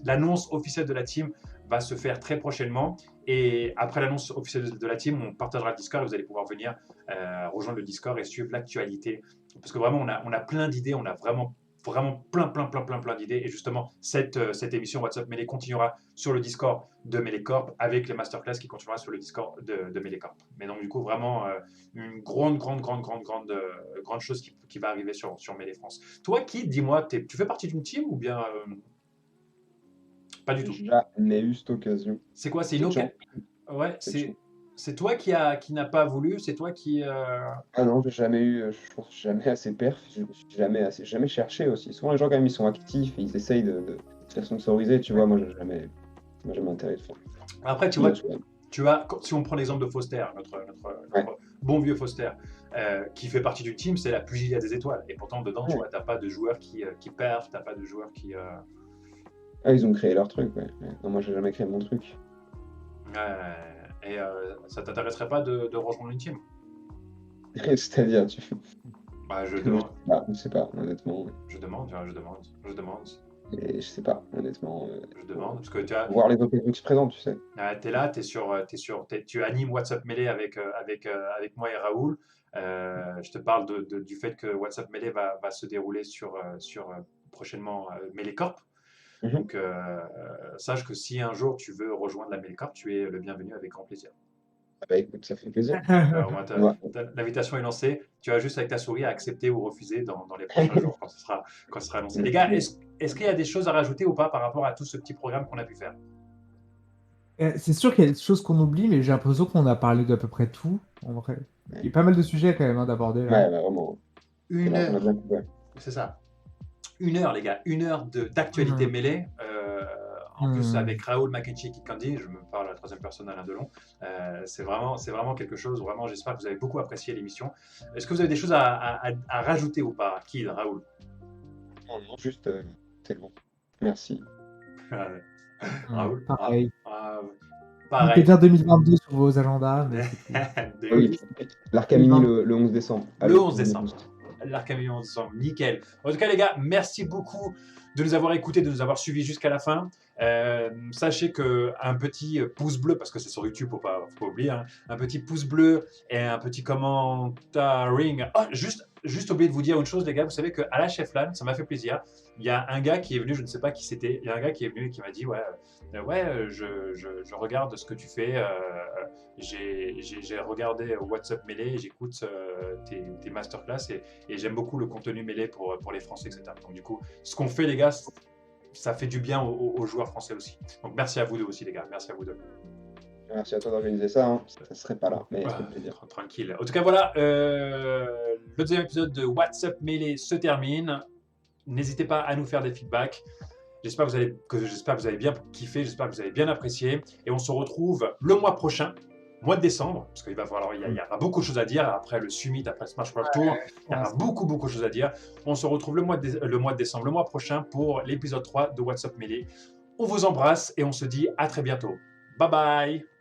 l'annonce officielle de la team va se faire très prochainement. Et après l'annonce officielle de la team, on partagera le Discord et vous allez pouvoir venir rejoindre le Discord et suivre l'actualité. Parce que vraiment, on a plein d'idées, on a vraiment plein d'idées. Et justement, cette émission WhatsApp Melee continuera sur le Discord de Melee Corp avec les masterclass qui continuera sur le Discord de Melee Corp. Mais donc, du coup, vraiment une grande chose qui va arriver sur Melee France. Toi, dis-moi, tu fais partie d'une team ou bien pas du tout? J'ai jamais eu cette occasion. C'est quoi? C'est C'est une chiant. Ouais, C'est chiant. c'est toi qui n'a pas voulu, c'est toi qui. Ah non, j'ai jamais eu, je pense jamais assez perf, je me suis jamais cherché aussi. Souvent les gens quand même ils sont actifs et ils essayent de se faire sponsoriser, tu vois, moi j'ai jamais intérêt de faire. Après, tu vois, si on prend l'exemple de Foster, notre bon vieux Foster, qui fait partie du team, c'est la pugilia des étoiles. Et pourtant, dedans, tu vois, t'as pas de joueurs qui perfent, t'as pas de joueurs qui. Ah, ils ont créé leur truc, ouais. Non, moi j'ai jamais créé mon truc. Et ça t'intéresserait pas de rejoindre une team? C'est-à-dire, Bah, je demande. Je sais pas, honnêtement. Je demande. Et je sais pas, honnêtement. Je demande, parce que tu as. Voir les autres trucs se présentent, tu sais. T'es là, tu animes WhatsApp Melee avec moi et Raoul. Je te parle du fait que WhatsApp Melee va se dérouler sur prochainement Melee Corp. Donc, sache que si un jour tu veux rejoindre la Melee Corp, tu es le bienvenu avec grand plaisir. Ah bah écoute, ça fait plaisir. L'invitation est lancée. Tu as juste avec ta souris à accepter ou refuser dans les prochains jours quand ce sera annoncé. Les gars, est-ce qu'il y a des choses à rajouter ou pas par rapport à tout ce petit programme qu'on a pu faire? C'est sûr qu'il y a des choses qu'on oublie, mais j'ai l'impression qu'on a parlé d'à peu près tout. En vrai, il y a pas mal de sujets quand même d'aborder. Ouais, bah, vraiment. Une heure. Ouais. C'est ça. 1 heure, les gars. 1 heure d'actualité mêlée. En plus, avec Raoul, Mackenzie et Kid Candy, je me parle à la troisième personne Alain Delon. C'est vraiment quelque chose. Vraiment, j'espère que vous avez beaucoup apprécié l'émission. Est-ce que vous avez des choses à rajouter ou pas, Kid, Raoul? Non, juste, c'est bon. Merci. Raoul, pareil. Pareil. Vous pouvez faire 2022 sur vos agendas. Mais oui, l'Arcamini le 11 décembre. Le 11 décembre. L'Arcamini le 11 décembre, nickel. En tout cas, les gars, merci beaucoup de nous avoir écoutés, de nous avoir suivis jusqu'à la fin. Sachez qu'un petit pouce bleu, parce que c'est sur YouTube, faut pas oublier, hein, un petit pouce bleu et un petit commentaring. Oh, juste juste oublié de vous dire une chose, les gars. Vous savez qu'à la Chefland, ça m'a fait plaisir. Il y a un gars qui est venu, je ne sais pas qui c'était. Il y a un gars qui est venu et qui m'a dit je regarde ce que tu fais. J'ai regardé WhatsApp Mêlée, j'écoute tes masterclass et j'aime beaucoup le contenu mêlé pour les Français, etc. Donc, du coup, ce qu'on fait, les gars, ça fait du bien aux joueurs français aussi. Donc, merci à vous deux aussi, les gars. Merci à vous deux. Merci à toi d'organiser ça, hein. Ça serait pas là, mais ça fait plaisir. Tranquille. En tout cas, voilà, le deuxième épisode de WhatsApp Mêlée se termine. N'hésitez pas à nous faire des feedbacks. J'espère que vous avez bien kiffé, j'espère que vous avez bien apprécié. Et on se retrouve le mois prochain, mois de décembre, parce qu'il va falloir, il y aura beaucoup de choses à dire après le Summit, après le Smash World Tour. Il y aura beaucoup de choses à dire. On se retrouve le mois de décembre, le mois prochain, pour l'épisode 3 de WhatsApp Mêlée. On vous embrasse et on se dit à très bientôt. Bye bye!